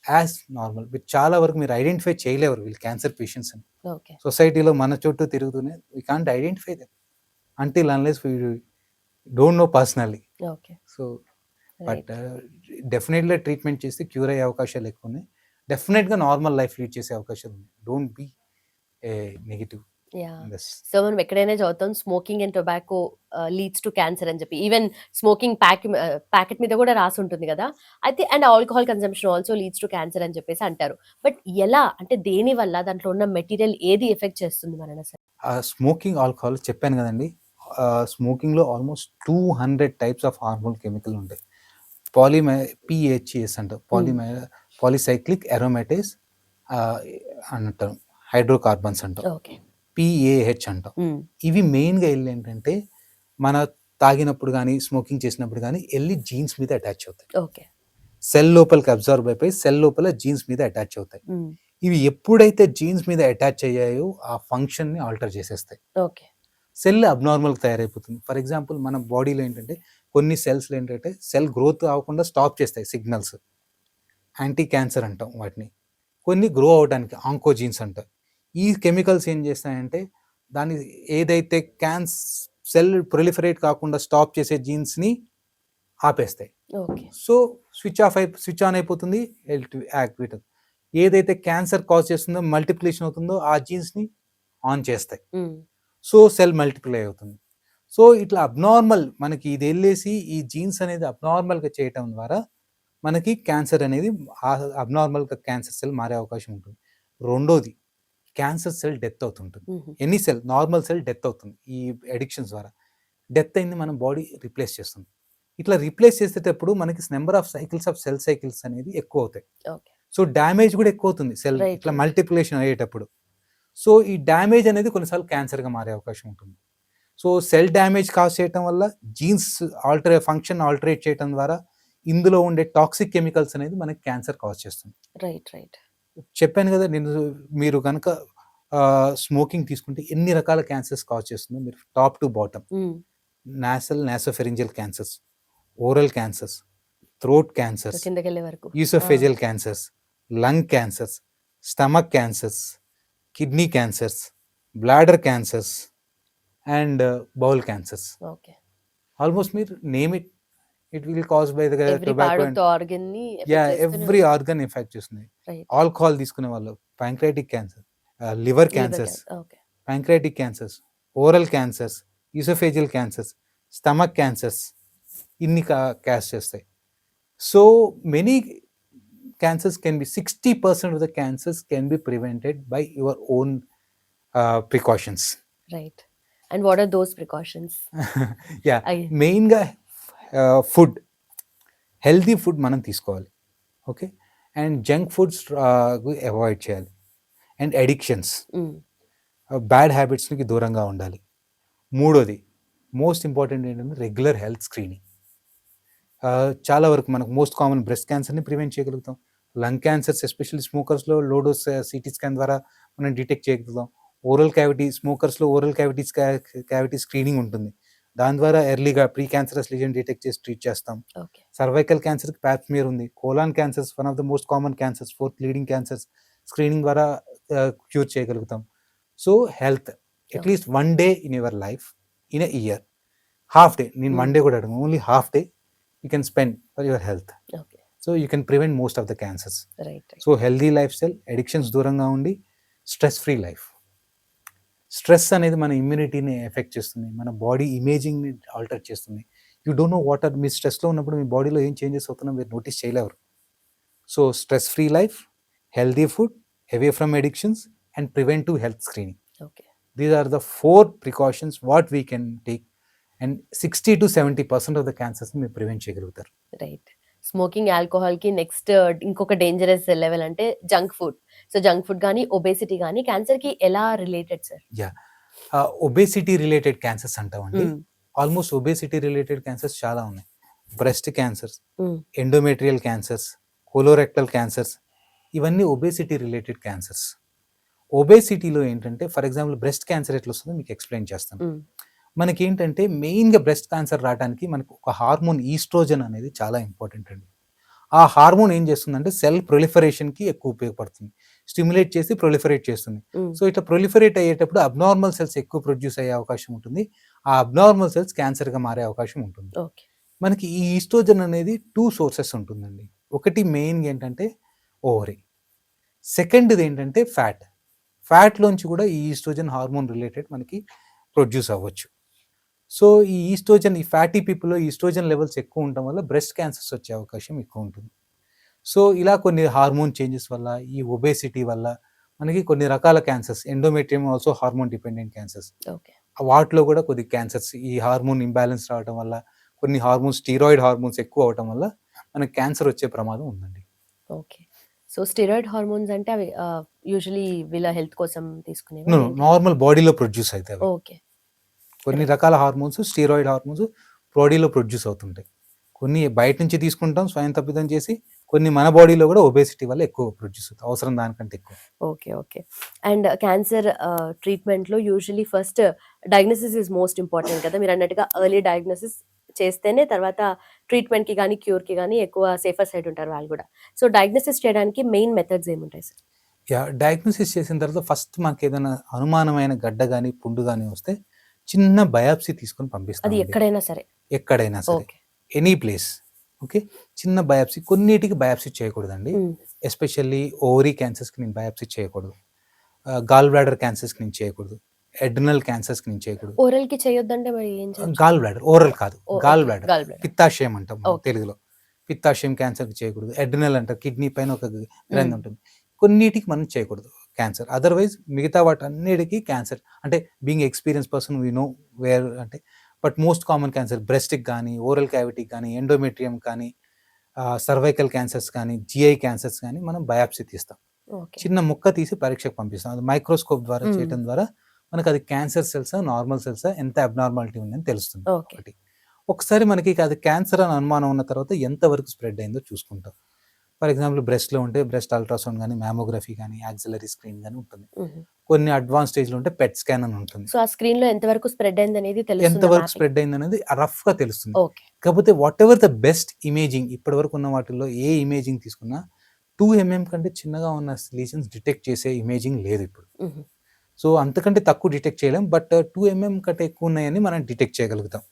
as normal. చాలా వరకు మీరు ఐడెంటిఫై చేయలేరు వీళ్ళు క్యాన్సర్ పేషెంట్స్ అని. సొసైటీలో మన చుట్టూ తిరుగుతూనే we can't identify them until unless we don't know personally. So but డెఫినెట్గా ట్రీట్మెంట్ చేస్తే క్యూర్ అయ్యే అవకాశాలు ఎక్కువ ఉన్నాయి. డెఫినెట్గా నార్మల్ లైఫ్ లీడ్ చేసే అవకాశాలు ఉన్నాయి. Don't be negative. సో మనం ఎక్కడైనా చదువుతాం smoking and tobacco leads to cancer అని చెప్పి, ఈవెన్ స్మోకింగ్ ప్యాకెట్ మీద కూడా రాసి ఉంటుంది కదా. అయితే and alcohol consumption also leads to cancer అని చెప్పేసి అంటారు. బట్ ఎలా, అంటే దేని వల్ల, దాంట్లో ఉన్న మెటీరియల్ ఏది ఎఫెక్ట్ చేస్తుంది మనని? స్మోకింగ్, ఆల్కహాల్ చెప్పాను కదండి. స్మోకింగ్లో almost 200 types of hormone chemical ఉంటాయి. PHAS అంటారు, పాలిసైక్లిక్ అరోమాటేస్ అంటారు, హైడ్రోకార్బన్స్ అంటాం, PAH అంటాం. ఇవి మెయిన్గా వెళ్ళి ఏంటంటే మన తాగినప్పుడు కానీ స్మోకింగ్ చేసినప్పుడు కానీ వెళ్ళి జీన్స్ మీద అటాచ్ అవుతాయి. సెల్ లోపలికి అబ్జర్వ్ అయిపోయి సెల్ లోపల జీన్స్ మీద అటాచ్ అవుతాయి. ఇవి ఎప్పుడైతే జీన్స్ మీద అటాచ్ అయ్యాయో ఆ ఫంక్షన్ని ఆల్టర్ చేసేస్తాయి. సెల్ అబ్నార్మల్గా తయారైపోతుంది. ఫర్ ఎగ్జాంపుల్ మన బాడీలో ఏంటంటే కొన్ని సెల్స్లో ఏంటంటే సెల్ గ్రోత్ అవ్వకుండా స్టాప్ చేస్తాయి సిగ్నల్స్, యాంటీ క్యాన్సర్ అంటాం వాటిని. కొన్ని గ్రో అవడానికి ఆంకోజీన్స్ అంటారు. ఈ కెమికల్స్ ఏం చేస్తాయంటే దాన్ని ఏదైతే సెల్ ప్రొలిఫరేట్ కాకుండా స్టాప్ చేసే జీన్స్ని ఆపేస్తాయి. సో స్విచ్ ఆన్ అయిపోతుంది, యాక్టివేట్. ఏదైతే క్యాన్సర్ కాజ్ చేస్తుందో, మల్టిప్లికేషన్ అవుతుందో ఆ జీన్స్ని ఆన్ చేస్తాయి. సో సెల్ మల్టిప్లై అవుతుంది. సో ఇట్లా అబ్నార్మల్ మనకి ఇది వెళ్ళేసి ఈ జీన్స్ అనేది అబ్నార్మల్గా చేయటం ద్వారా మనకి క్యాన్సర్ అనేది అబ్నార్మల్గా క్యాన్సర్ సెల్ మారే అవకాశం ఉంటుంది. రెండోది క్యాన్సర్ సెల్ డెత్ అవుతుంటుంది. Any cell normal cell death అవుతుంది ఈ అడిక్షన్స్ ద్వారా. డెత్ అయింది మన బాడీ రీప్లేస్ చేస్తుంది. ఇట్లా రీప్లేస్ చేసేటప్పుడు మనకి number of cycles of cell cycles అనేది ఎక్కువ అవుతాయి. ఓకే. సో డ్యామేజ్ కూడా ఎక్కువ అవుతుంది సెల్ Right, ఇట్లా right. మల్టిప్లికేషన్ అయ్యేటప్పుడు. సో ఈ డ్యామేజ్ అనేది కొన్నిసార్లు క్యాన్సర్గా మారే అవకాశం ఉంటుంది. సో సెల్ డ్యామేజ్ కాజ్ చేయటం వల్ల జీన్స్ ఫంక్షన్ ఆల్టరేట్ చేయడం ద్వారా ఇందులో ఉండే టాక్సిక్ కెమికల్స్ అనేది మనకి క్యాన్సర్ కాజ్ చేస్తుంది. రైట్. చెప్పాను కదా నేను, మీరు కనుక స్మోకింగ్ తీసుకుంటే ఎన్ని రకాల క్యాన్సర్స్ కాజ్ చేస్తుందో మీరు top to bottom. Nasopharyngeal cancers, oral cancers, throat cancers, కిందకి వెళ్ళే వరకు. Oesophageal cancers, lung cancers, stomach cancers, kidney cancers, bladder cancers and bowel cancers. Okay. Almost మీరు name it, it will cause by the every part of the organ ని ఎవ్రీ ఆర్గన్ ఎఫెక్ట్ చేస్తుంది. రైట్. ఆల్కహాల్ తీసుకునే వాళ్ళు, pancreatic cancer, liver cancers, okay. Pancreatic cancers, oral cancers, oesophageal cancers, stomach cancers, ఇన్ని క్యాస్ చేస్తాయి. So many cancers can be 60% of the cancers can be prevented by your own precautions. Right. And what are those precautions? మెయిన్గా ఫుడ్, హెల్తీ ఫుడ్ మనం తీసుకోవాలి. Okay. And junk foods avoid చేయాలి. అండ్ అడిక్షన్స్, బ్యాడ్ హ్యాబిట్స్కి దూరంగా ఉండాలి. మూడోది మోస్ట్ ఇంపార్టెంట్ ఏంటంటే రెగ్యులర్ హెల్త్ స్క్రీనింగ్. చాలా వరకు మనకు మోస్ట్ కామన్ బ్రెస్ట్ క్యాన్సర్ని ప్రివెంట్ చేయగలుగుతాం. లంగ్ క్యాన్సర్స్ ఎస్పెషల్లీ స్మోకర్స్లో లోడోస్ సిటీ స్కాన్ ద్వారా మనం డిటెక్ట్ చేయగలుగుతాం. ఓరల్ క్యావిటీ, స్మోకర్స్లో ఓరల్ క్యావిటీ స్క్రీనింగ్ ఉంటుంది. దాని ద్వారా ఎర్లీగా ప్రీ క్యాన్సరస్ లీజన్ డిటెక్ట్ చేసి ట్రీట్ చేస్తాం. సర్వైకల్ క్యాన్సర్కి ప్యాప్స్మియర్ ఉంది. Colon cancers one of the most common cancers, 4th leading cancers screening ద్వారా క్యూర్ చేయగలుగుతాం. So health at least 1 day in your life in a year, half day, నేను 1 day కూడా అడగను, only half day you can spend for your health. Okay. So you can prevent most of the cancers. Right. So healthy lifestyle, addictions దూరంగా ఉండి స్ట్రెస్ ఫ్రీ లైఫ్. స్ట్రెస్ అనేది మన ఇమ్యూనిటీని ఎఫెక్ట్ చేస్తుంది, మన బాడీ ఇమేజింగ్ని ఆల్టర్ చేస్తుంది. You don't know what are, మీ స్ట్రెస్లో ఉన్నప్పుడు మీ బాడీలో ఏం చేంజెస్ అవుతున్నా మీరు నోటీస్ చేయలేరు. So stress free life, healthy food, away from addictions and preventive health screening. Okay. These are the 4 precautions what we can take. And 60 to 70% of the cancers మీరు ప్రివెంట్ చేయగలుగుతారు. రైట్. స్మోకింగ్, ఆల్కహాల్ కి నెక్స్ట్ ఇంకొక డేంజరస్ లెవెల్ అంటే junk food. So junk food కానీ ఒబేసిటీ కానీ క్యాన్సర్ కి ఎలా related sir? Obesity related cancers అంటామండి. ఆల్మోస్ట్ ఒబేసిటీ రిలేటెడ్ క్యాన్సర్స్ చాలా ఉన్నాయి. Breast cancers, endometrial cancers, colorectal cancers, ఇవన్నీ ఒబేసిటీ రిలేటెడ్ క్యాన్సర్స్. ఒబేసిటీలో ఏంటంటే ఫర్ ఎగ్జాంపుల్ బ్రెస్ట్ క్యాన్సర్ ఎట్లా వస్తుందో మీకు ఎక్స్ప్లెయిన్ చేస్తాను. మనకి ఏంటంటే మెయిన్గా బ్రెస్ట్ క్యాన్సర్ రావడానికి మనకు ఒక హార్మోన్ ఈస్ట్రోజన్ అనేది చాలా ఇంపార్టెంట్ అండి. ఆ హార్మోన్ ఏం చేస్తుందంటే సెల్ ప్రొలిఫరేషన్కి ఎక్కువ ఉపయోగపడుతుంది, స్టిమ్యులేట్ చేసి ప్రొలిఫరేట్ చేస్తుంది. సో ఇట్లా ప్రొలిఫరేట్ అయ్యేటప్పుడు అబ్నార్మల్ సెల్స్ ఎక్కువ ప్రొడ్యూస్ అయ్యే అవకాశం ఉంటుంది. ఆ అబ్నార్మల్ సెల్స్ క్యాన్సర్గా మారే అవకాశం ఉంటుంది. మనకి ఈ ఈస్ట్రోజన్ అనేది 2 sources ఉంటుందండి. ఒకటి మెయిన్గా ఏంటంటే ఓవరీ, సెకండ్ది ఏంటంటే ఫ్యాట్లోంచి కూడా ఈ ఈస్ట్రోజన్ హార్మోన్ రిలేటెడ్ మనకి ప్రొడ్యూస్ అవ్వచ్చు. సో ఈ ఈస్ట్రోజన్, ఈ ఫ్యాటీ పీపుల్లో ఈస్ట్రోజన్ లెవెల్స్ ఎక్కువ ఉండటం వల్ల బ్రెస్ట్ క్యాన్సర్స్ వచ్చే అవకాశం ఎక్కువ ఉంటుంది. సో ఇలా కొన్ని హార్మోన్ చేంజెస్ వల్ల, ఈ ఒబేసిటీ వల్ల మనకి కొన్ని రకాల cancers, endometrium also hormone dependent cancers, వాటిలో కూడా కొద్ది క్యాన్సర్స్ ఈ హార్మోన్ ఇంబ్యాలెన్స్ రావడం వల్ల, కొన్ని హార్మోన్స్ స్టీరాయిడ్ హార్మోన్స్ ఎక్కువ అవడం వల్ల మనకి క్యాన్సర్ వచ్చే ప్రమాదం ఉందండి. ఓకే. సో స్టెరాయిడ్ హార్మోన్స్ అంటే అవి యూజువల్లీ వీళ్ళ హెల్త్ కోసం తీసుకునేవి? నార్మల్ బాడీలో ప్రొడ్యూస్ అవుతాయి. ఓకే. కొన్ని రకాల హార్మోన్స్, స్టీరాయిడ్ హార్మోన్స్ బాడీలో ప్రొడ్యూస్ అవుతుంటాయి. కొన్ని బయట నుంచి తీసుకుంటాం స్వయం తప్పిదం చేసి, కొన్ని మన బాడీలో కూడా ఒబేసిటీ వల్ల ఎక్కువ ప్రొడ్యూస్ అవుతాయి, అవసరం దానికంటే ఎక్కువ. ఓకే. అండ్ క్యాన్సర్ ట్రీట్మెంట్లో usually first diagnosis is most important కదా, మీరు అన్నట్టుగా ఎర్లీ డయాగ్నోసిస్ చేస్తేనే తర్వాత ట్రీట్మెంట్కి కానీ క్యూర్కి కానీ ఎక్కువ సేఫర్ సైడ్ ఉంటారు వాళ్ళు కూడా. సో డయాగ్నోసిస్ చేయడానికి మెయిన్ మెథడ్స్ ఏముంటాయి సార్? డయాగ్నోసిస్ చేసిన తర్వాత ఫస్ట్ మనకి ఏదైనా అనుమానమైన గడ్డ కానీ పుండు కానీ వస్తే చిన్న బయాప్సీ తీసుకొని పంపిస్తాం. అది ఎక్కడైనా సరే ఎనీ ప్లేస్. ఓకే, చిన్న బయాప్సీ. కొన్నిటికి బయాప్సీ చేయకూడదండి. ఎస్పెషల్లీ ఓవరీ క్యాన్సర్స్కి నేను బయాప్సీ చేయకూడదు, గాల్ బ్లాడర్ క్యాన్సర్స్కి నేను చేయకూడదు, అడ్రినల్ క్యాన్సర్స్కి నేను చేయకూడదు. ఓరల్కి చేయొద్దంటే మరి ఏం చేయాలి? గాల్ బ్లాడర్, ఓరల్ కాదు, గాల్ బ్లాడర్, పిత్తాశయం అంటాం తెలుగులో. పిత్తాశయం క్యాన్సర్కి చేయకూడదు. అడ్రినల్ అంటారు, కిడ్నీ పైన ఒక గ్రంథి ఉంటుంది. కొన్నిటికి మనం చేయకూడదు క్యాన్సర్. అదర్వైజ్ మిగతా వాటన్నిటికీ క్యాన్సర్ అంటే being experience person we know where అంటే. బట్ మోస్ట్ కామన్ క్యాన్సర్ బ్రెస్ట్కి కానీ, ఓరల్ క్యావిటీకి కానీ, ఎండోమెట్రియం కానీ, సర్వైకల్ క్యాన్సర్స్ కానీ, జిఐ క్యాన్సర్స్ కానీ మనం బయాప్సీ తీస్తాం. ఓకే. చిన్న ముక్క తీసి పరీక్షకు పంపిస్తాం. అది మైక్రోస్కోప్ ద్వారా మ్మ్. చేయడం ద్వారా మనకు అది క్యాన్సర్ సెల్సా నార్మల్ సెల్సా ఎంత అబ్నార్మాలిటీ ఉందని తెలుస్తుంది. ఓకే. ఒకటి ఒకసారి మనకి అది క్యాన్సర్ అని అనుమానం ఉన్న తర్వాత ఎంతవరకు స్ప్రెడ్ అయిందో చూసుకుంటాం. ఫర్ ఎగ్జాంపుల్ బ్రెస్ట్లో ఉంటే బ్రెస్ట్ అల్ట్రాసౌండ్ కానీ, మ్యామోగ్రఫీ కానీ, యాక్సిలరీ స్క్రీన్ కానీ ఉంటుంది. మ్మ్. కొన్ని అడ్వాన్స్ స్టేజ్లో ఉంటే పెట్ స్కాన్ అని ఉంటుంది. సో ఆ స్క్రీన్ లో ఎంతవరకు స్ప్రెడ్ అయింది అనేది ఎంతవరకు తెలుస్తుంది. స్ప్రెడ్ అయింది అనేది రఫ్గా తెలుస్తుంది. ఓకే. కాకపోతే what ever the best imaging ఇప్పటి వరకు ఉన్న వాటిల్లో ఏ ఇమేజింగ్ తీసుకున్నా 2 mm కంటే చిన్నగా ఉన్న లీజన్స్ డిటెక్ట్ చేసే ఇమేజింగ్ లేదు ఇప్పుడు. మ్మ్. సో అంతకంటే తక్కువ డిటెక్ట్ చేయలేం, బట్ 2 mm కంటే ఎక్కువ ఉన్నాయని మనం డిటెక్ట్ చేయగలుగుతాం.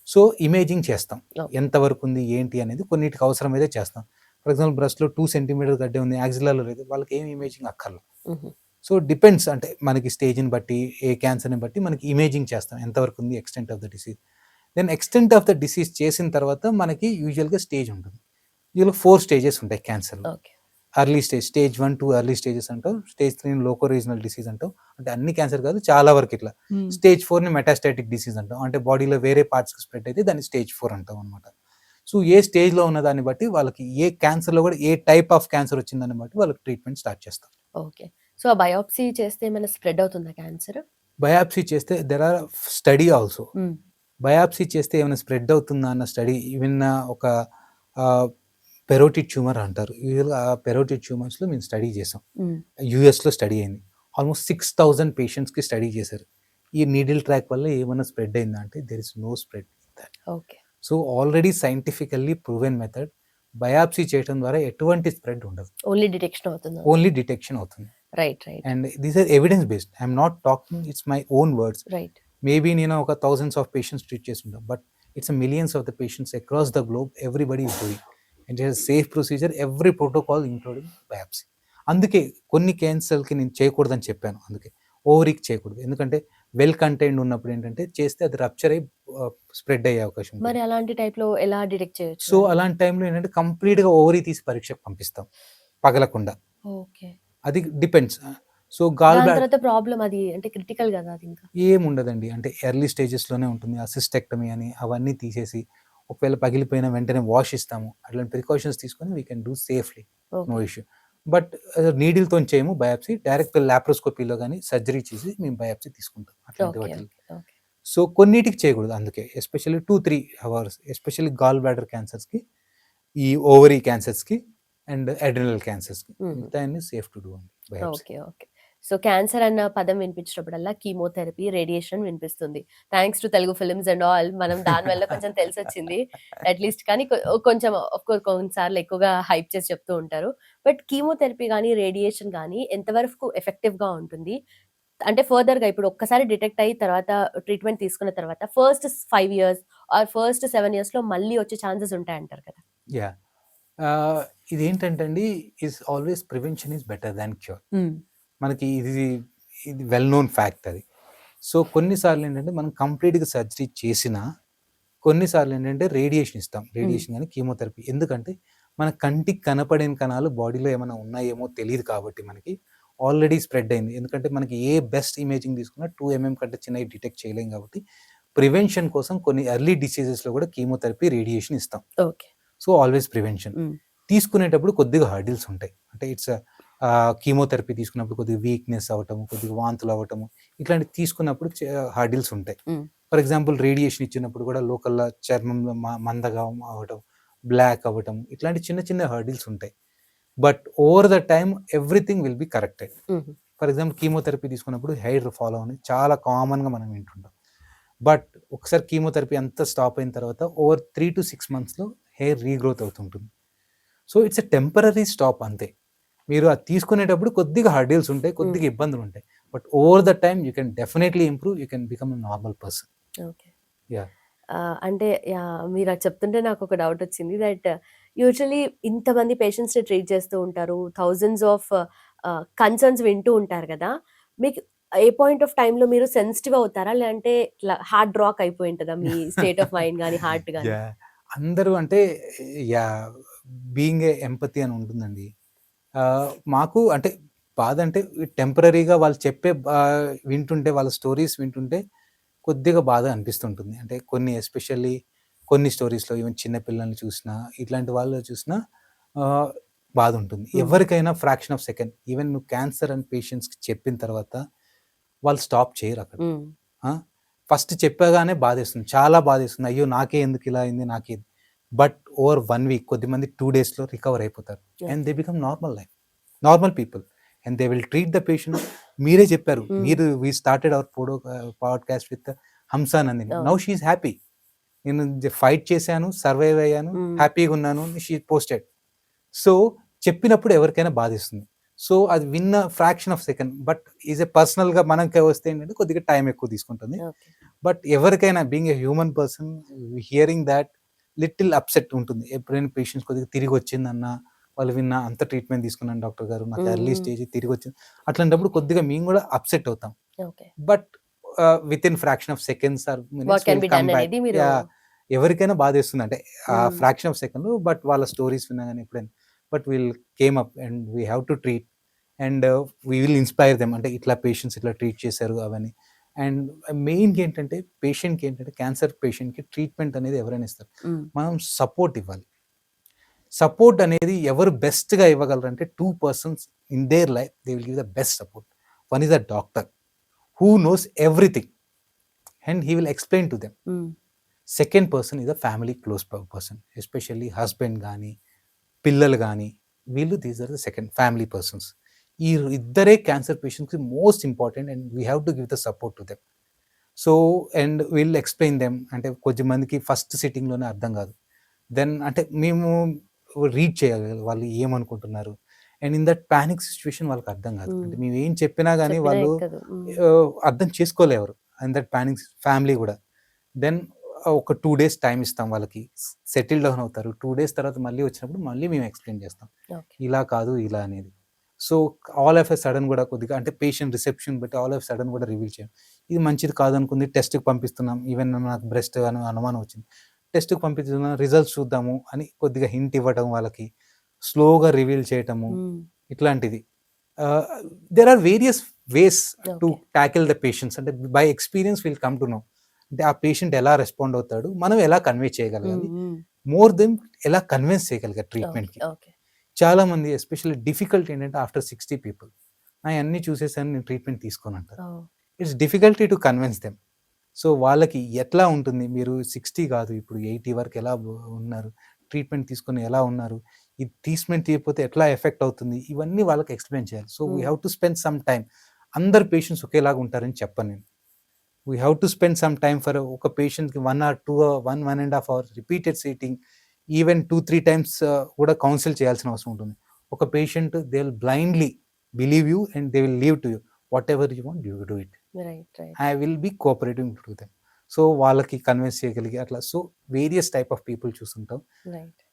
సో ఇమేజింగ్ చేస్తాం, Okay. ఎంతవరకు ఉంది ఏంటి అనేది కొన్నిటికి అవసరమైతే చేస్తాం. ఫర్ ఎగ్జాంపుల్ బ్రెస్ట్లో 2 cm గడ్డే ఉంది, యాక్సిలర్లో లేదు, వాళ్ళకి ఏం ఇమేజింగ్ అక్కర్లేదు. మ్మ్. సో డిపెండ్స్, అంటే మనకి స్టేజ్ని బట్టి, ఏ క్యాన్సర్ని బట్టి మనకి ఇమేజింగ్ చేస్తాం ఎంతవరకు ఉంది, extent of the disease. Then extent of the disease చేసిన తర్వాత మనకి యూజువల్గా స్టేజ్ ఉంటుంది. యూజువల్గా 4 స్టేజెస్ ఉంటాయి క్యాన్సర్లో. Okay. Early stage 1, 2 early stages అంటాం. స్టేజ్ 3 లోకో రీజనల్ డిసీజ్ అంటాం. అంటే అన్ని క్యాన్సర్ కాదు, చాలా వరకు ఇట్లా. స్టేజ్ 4ని మెటాస్టాటిక్ డిసీజ్ అంటాం. అంటే బాడీలో వేరే పార్ట్స్కి స్ప్రెడ్ అయితే దాన్ని స్టేజ్ 4 అంటాం అనమాట. సో ఏ స్టేజ్లో ఉన్న దాన్ని బట్టి వాళ్ళకి, ఏ క్యాన్సర్లో కూడా ఏ టైప్ ఆఫ్ క్యాన్సర్ వచ్చిందని బట్టి వాళ్ళకి ట్రీట్మెంట్ స్టార్ట్ చేస్తాం. ఓకే. సో ఆ బయోప్సీ చేస్తే ఏమైనా స్ప్రెడ్ అవుతుందా క్యాన్సర్? బయాప్సీ చేస్తే there are study also. Biopsy చేస్తే ఏమైనా స్ప్రెడ్ అవుతుందా అన్న స్టడీ ఈవెన్ ఒక పెరోటిడ్ ట్యూమర్ అంటారు. యూజువల్గా ఆ పెరోటిడ్ ట్యూమర్స్లో మేము స్టడీ చేసాం. యూఎస్లో స్టడీ అయింది. ఆల్మోస్ట్ 6,000 పేషెంట్స్కి స్టడీ చేశారు. ఈ నీడిల్ ట్రాక్ వల్ల ఏమైనా స్ప్రెడ్ అయిందా అంటే there is no spread. Okay. So already scientifically proven method. Biopsy చేయడం ద్వారా ఎటువంటి స్ప్రెడ్ ఉండదు, ఓన్లీ డిటెక్షన్ అవుతుందా? ఓన్లీ డిటెక్షన్ అవుతుంది. Right. And these are evidence based. I'm not talking, it's my own words. Right. Maybe నేను ఒక థౌజండ్స్ ఆఫ్ పేషెంట్స్ ట్రీట్ చేస్తుంటాం, but it's millions of the patients across the globe, everybody is doing. And it safe procedure, every protocol including biopsy. అందుకే కొన్ని క్యాన్సర్కి నేను చేయకూడదని చెప్పాను. అందుకే ఓవరీకి చేయకూడదు, ఎందుకంటే వెల్ కంటైన్డ్ ఉన్నప్పుడు ఏంటంటే చేస్తే అది రప్చర్ అయ్యి స్ప్రెడ్ అయ్యే అవకాశం ఉంటుంది. మరి అలాంటి టైప్ లో ఎలా డిటెక్ట్ చేయొచ్చు? సో అలాంటి టైంలో ఏంటంటే కంప్లీట్గా ఓవరీ తీసి పరీక్షకు పంపిస్తాం పగలకుండా. ఓకే. అది డిపెండ్స్. సో గాల్ దాని బ్లాడర్ తర్వాత ప్రాబ్లం అది అంటే క్రిటికల్ కదా అది ఇంకా? ఏముండదండి, అంటే ఎర్లీ స్టేజెస్లోనే ఉంటుంది. ఆ సిస్టెక్టమీ అని అవన్నీ తీసేసి ఒకవేళ పగిలిపోయిన వెంటనే వాష్ ఇస్తాము. అట్లాంటి ప్రికాషన్స్ తీసుకొని we can do safely, no issue. But నీడిల్తో చేయము బయాప్సీ, డైరెక్ట్ ల్యాప్రోస్కోపీలో కానీ సర్జరీ చేసి మేము బయాప్సీ తీసుకుంటాం అట్లాంటి ఓకే. వాటికి. ఓకే. సో కొన్నిటికి చేయకూడదు, అందుకే especially 2-3 hours, especially gall bladder క్యాన్సర్స్కి, ఈ ఓవరీ క్యాన్సర్స్కి అండ్ అడ్రినల్ క్యాన్సర్స్కి మిగతా అన్ని సేఫ్ టు డూ అండి biopsy. Okay. Okay. So cancer అన్న పదం వినిపించినప్పుడల్లా కీమోథెరపీ, రేడియేషన్ వినిపిస్తుంది. Thanks to Telugu films and all మనం దాని వల్ల కొంచెం తెలిసి వచ్చింది అట్లీస్ట్. కానీ కొంచెం కొన్నిసార్లు ఎక్కువగా హైప్ చేసి చెప్తూ ఉంటారు. బట్ కీమోథెరపీ కానీ, రేడియేషన్ కానీ ఎంతవరకు ఎఫెక్టివ్ గా ఉంటుంది? అంటే ఫర్దర్ గా ఇప్పుడు ఒక్కసారి డిటెక్ట్ అయ్యి తర్వాత ట్రీట్మెంట్ తీసుకున్న తర్వాత first 5 years or first 7 years లో మళ్ళీ వచ్చే ఛాన్సెస్ ఉంటాయంటారు కదా? యా, ఇదేంటంటే అండి, is always prevention is better than cure. మనకి ఇది వెల్ నోన్ ఫ్యాక్ట్ అది. సో కొన్నిసార్లు ఏంటంటే మనం కంప్లీట్గా సర్జరీ చేసినా, కొన్నిసార్లు ఏంటంటే రేడియేషన్ ఇస్తాం, రేడియేషన్ కానీ కీమోథెరపీ. ఎందుకంటే మన కంటికి కనపడిన కణాలు బాడీలో ఏమైనా ఉన్నాయేమో తెలియదు కాబట్టి మనకి ఆల్రెడీ స్ప్రెడ్ అయింది. ఎందుకంటే మనకి ఏ బెస్ట్ ఇమేజింగ్ తీసుకున్నా 2 mm కంటే చిన్నవి డిటెక్ట్ చేయలేం కాబట్టి ప్రివెన్షన్ కోసం కొన్ని ఎర్లీ డిసీజెస్లో కూడా కీమోథెరపీ, రేడియేషన్ ఇస్తాం. ఓకే. So always prevention. తీసుకునేటప్పుడు కొద్దిగా హర్డిల్స్ ఉంటాయి. అంటే ఇట్స్ కీమోథెరపీ తీసుకున్నప్పుడు కొద్దిగా వీక్నెస్ అవ్వటము, కొద్దిగా వాంతులు అవ్వటము, ఇట్లాంటివి తీసుకున్నప్పుడు హర్డిల్స్ ఉంటాయి. ఫర్ ఎగ్జాంపుల్ రేడియేషన్ ఇచ్చినప్పుడు కూడా లోకల్గా చర్మంలో మందగా అవ్వటం, బ్లాక్ అవ్వటం, ఇట్లాంటి చిన్న చిన్న హర్డిల్స్ ఉంటాయి. But over the time everything will be corrected. For example chemotherapy తీసుకున్నప్పుడు హెయిర్ ఫాలో అని చాలా కామన్గా మనం వింటుంటాం. బట్ ఒకసారి కీమోథెరపీ అంతా స్టాప్ అయిన తర్వాత ఓవర్ 3 to 6 monthsలో హెయిర్ రీగ్రోత్ అవుతుంటుంది. So it's a temporary stop అంతే. మీరు అది తీసుకునేటప్పుడు కొద్దిగా హర్డిల్స్ ఉంటాయి, కొద్దిగా ఇబ్బందులు ఉంటాయి. But over the time you can definitely improve, you can become a normal person. Okay. Yeah, అంటే మీరు అది చెప్తుంటే నాకు ఒక డౌట్ వచ్చింది దట్ యూజువలీ ఇంతమంది పేషెంట్స్ని ట్రీట్ చేస్తూ ఉంటారు, థౌజండ్స్ ఆఫ్ కన్సర్న్స్ వింటూ ఉంటారు కదా. మీకు ఏ పాయింట్ ఆఫ్ టైంలో మీరు సెన్సిటివ్ అవుతారా, లేదంటే ఇట్లా హార్డ్ రాక్ అయిపోయి ఉంటుందా మీ స్టేట్ ఆఫ్ మైండ్ కానీ హార్ట్ కానీ? అందరూ అంటే యాహ్! బీయింగ్ ఏ ఎంపతి అని ఉంటుందండి. మాకు అంటే బాధ అంటే టెంపరరీగా వాళ్ళు చెప్పే వింటుంటే వాళ్ళ స్టోరీస్ వింటుంటే కొద్దిగా బాధ అనిపిస్తుంటుంది. అంటే కొన్ని ఎస్పెషల్లీ కొన్ని స్టోరీస్‌లో ఈవెన్ చిన్న పిల్లల్ని చూసినా, ఇట్లాంటి వాళ్ళు చూసినా ఆహ్, బాధుంటుంది. ఎవరికైనా ఫ్రాక్షన్ ఆఫ్ సెకండ్ ఈవెన్ నువ్వు క్యాన్సర్ అని పేషెంట్స్‌కి చెప్పిన తర్వాత వాళ్ళు స్టాప్ చేయరక్కడ. ఆ! ఫస్ట్ చెప్పగానే బాధేస్తుంది. చాలా బాధేస్తుంది. అయ్యో! నాకే ఎందుకిలా అయింది? నాకే బట్ ఓవర్ 1 వీక్ కొద్దిమంది 2 డేస్‌లో రికవర్ అయిపోతారు. And they become normal life. Normal people. And they will treat the patient. మీరే చెప్పారు. మీరు we started our podcast with Hamsa Nandini. Now she is happy. నేను ఫైట్ చేశాను, సర్వైవ్ అయ్యాను, హ్యాపీగున్నాను షీ పోస్టెడ్. సో, చెప్పినప్పుడు ఎవరికైనా బాధేస్తుంది. సో, అది విన్న fraction of second but is a పర్సనల్‌గా మనకి వస్తే ఏంటంటే కొద్దిగా టైం ఎక్కువ తీసుకుంటుంది. బట్ ఎవరికైనా being a human person hearing thought little upset ఉంటుంది. ఎప్పుడైనా పేషెంట్స్ కొద్దిగా తిరిగొచ్చిందన్నా, వాళ్ళు విన్నా అంత ట్రీట్మెంట్ తీసుకున్నాను డాక్టర్ గారు. నాకు ఎర్లీ స్టేజ్ తిరిగొచ్చింది. అట్లాంటప్పుడు కొద్దిగా మేము గూడా అప్సెట్ అవుతాం. But within fraction of seconds or minutes will come back. Yeah! ఎవరికైనా బాధేస్తుంది. అంటే ఆ ఫ్రాక్షన్ ఆఫ్ సెకండ్ బట్ వాళ్ళ స్టోరీస్ విన్నా గాని ఎప్పుడైనా but we'll came up and we have to treat and we will inspire them. అంటే ఇట్లా పేషెంట్స్ ఇట్లా ట్రీట్ చేశారు అవన్నీ. అండ్ మెయిన్‌గా ఏంటంటే పేషెంట్‌కి ఏంటంటే క్యాన్సర్ పేషెంట్‌కి ట్రీట్మెంట్ అనేది ఎవరైనా ఇస్తారు. మనం సపోర్ట్ ఇవ్వాలి. సపోర్ట్ అనేది ఎవరు బెస్ట్‌గా ఇవ్వగలరంటే 2 persons in their life they will give the best support. One is a doctor who knows everything and he will explain to them. Second person is a family close person. Especially husband గానీ, పిల్లలు గానీ వీళ్ళు these are the second family persons. ఈ ఇద్దరే క్యాన్సర్ పేషెంట్స్‌కి most important and we have to give the support to them. So, and will explain them. అంటే కొద్దిమందికి ఫస్ట్ సిట్టింగ్‌లోనే అర్థం కాదు. దెన్ అంటే మేము రీడ్ చేయగలగాలి వాళ్ళు ఏమనుకుంటున్నారు. And in that panic situation వాళ్ళకి అర్థం కాదు. అంటే మేము ఏం చెప్పినా గానీ వాళ్ళు అర్థం చేసుకోలేరు. ఇన్ దట్ పానిక్ ఫ్యామిలీ గూడా. దెన్ ఒక 2 డేస్ టైమ్ ఇస్తాం వాళ్ళకి. సెటిల్ డౌన్ అవుతారు. 2 డేస్ తర్వాత మళ్ళీ వచ్చినప్పుడు మళ్ళీ మేము ఎక్స్‌ప్లెయిన్ చేస్తాం. ఇలా కాదు ఇలా అనేది. So, all of a sudden గూడా కొద్దిగా అంటే పేషెంట్ రిసెప్షన్ బట్టి ఆల్ ఆఫ్ సడెన్ గూడా రివీల్ చేయం. ఇది మంచిది కాదనుకుంది టెస్ట్‌కి పంపిస్తున్నాం. ఈవెన్ నాకు బ్రెస్ట్ అని అనుమానం వచ్చింది. టెస్ట్‌కి పంపించుతున్నాం రిజల్ట్స్ చూద్దాము అని కొద్దిగా హింట్ ఇవ్వటం వాళ్ళకి. స్లోగా రివీల్ చేయటము ఇట్లాంటిది. There are various ways to tackle the patients. అంటే by experience will come to know. అంటే ఆ పేషెంట్ ఎలా రెస్పాండ్ అవుతాడు, మనం ఎలా కన్వే చేయగలగాలి. మోర్ దెన్ ఎలా కన్విన్స్ చేయగలిగారు ట్రీట్మెంట్‌కి. చాలా మంది ఎస్పెషల్లీ డిఫికల్ట్ ఏంటంటే ఆఫ్టర్ 60 పీపుల్ అన్నీ చూసేసాను నేను ట్రీట్మెంట్ తీసుకోనంటారు. It's difficulty to convince them. So, వాళ్ళకి ఎట్లా ఉంటుంది మీరు 60 కాదు ఇప్పుడు 80 వరకు ఎలా ఉన్నారు, ట్రీట్మెంట్ తీసుకొని ఎలా ఉన్నారు, ఇది ట్రీట్మెంట్ తీయకపోతే ఎట్లా ఎఫెక్ట్ అవుతుంది, ఇవన్నీ వాళ్ళకి ఎక్స్‌ప్లెయిన్ చేయాలి. So, we have to spend some time. అందరు పేషెంట్స్ ఒకేలాగా ఉంటారని చెప్పను నేను. We have to spend some time for ఒక పేషెంట్‌కి 1 or 2 1, 1.5 hour repeated sitting even 2, 3 times కూడా కౌన్సిల్ చేయాల్సిన అవసరం ఉంటుంది. ఒక patient they will blindly believe you and they will leave to you. Whatever you want you do it. I will be cooperating to them. So, వాళ్ళకి కన్విన్స్ చేయగలిగి అట్లా so, various type of people చూస్తుంటాం.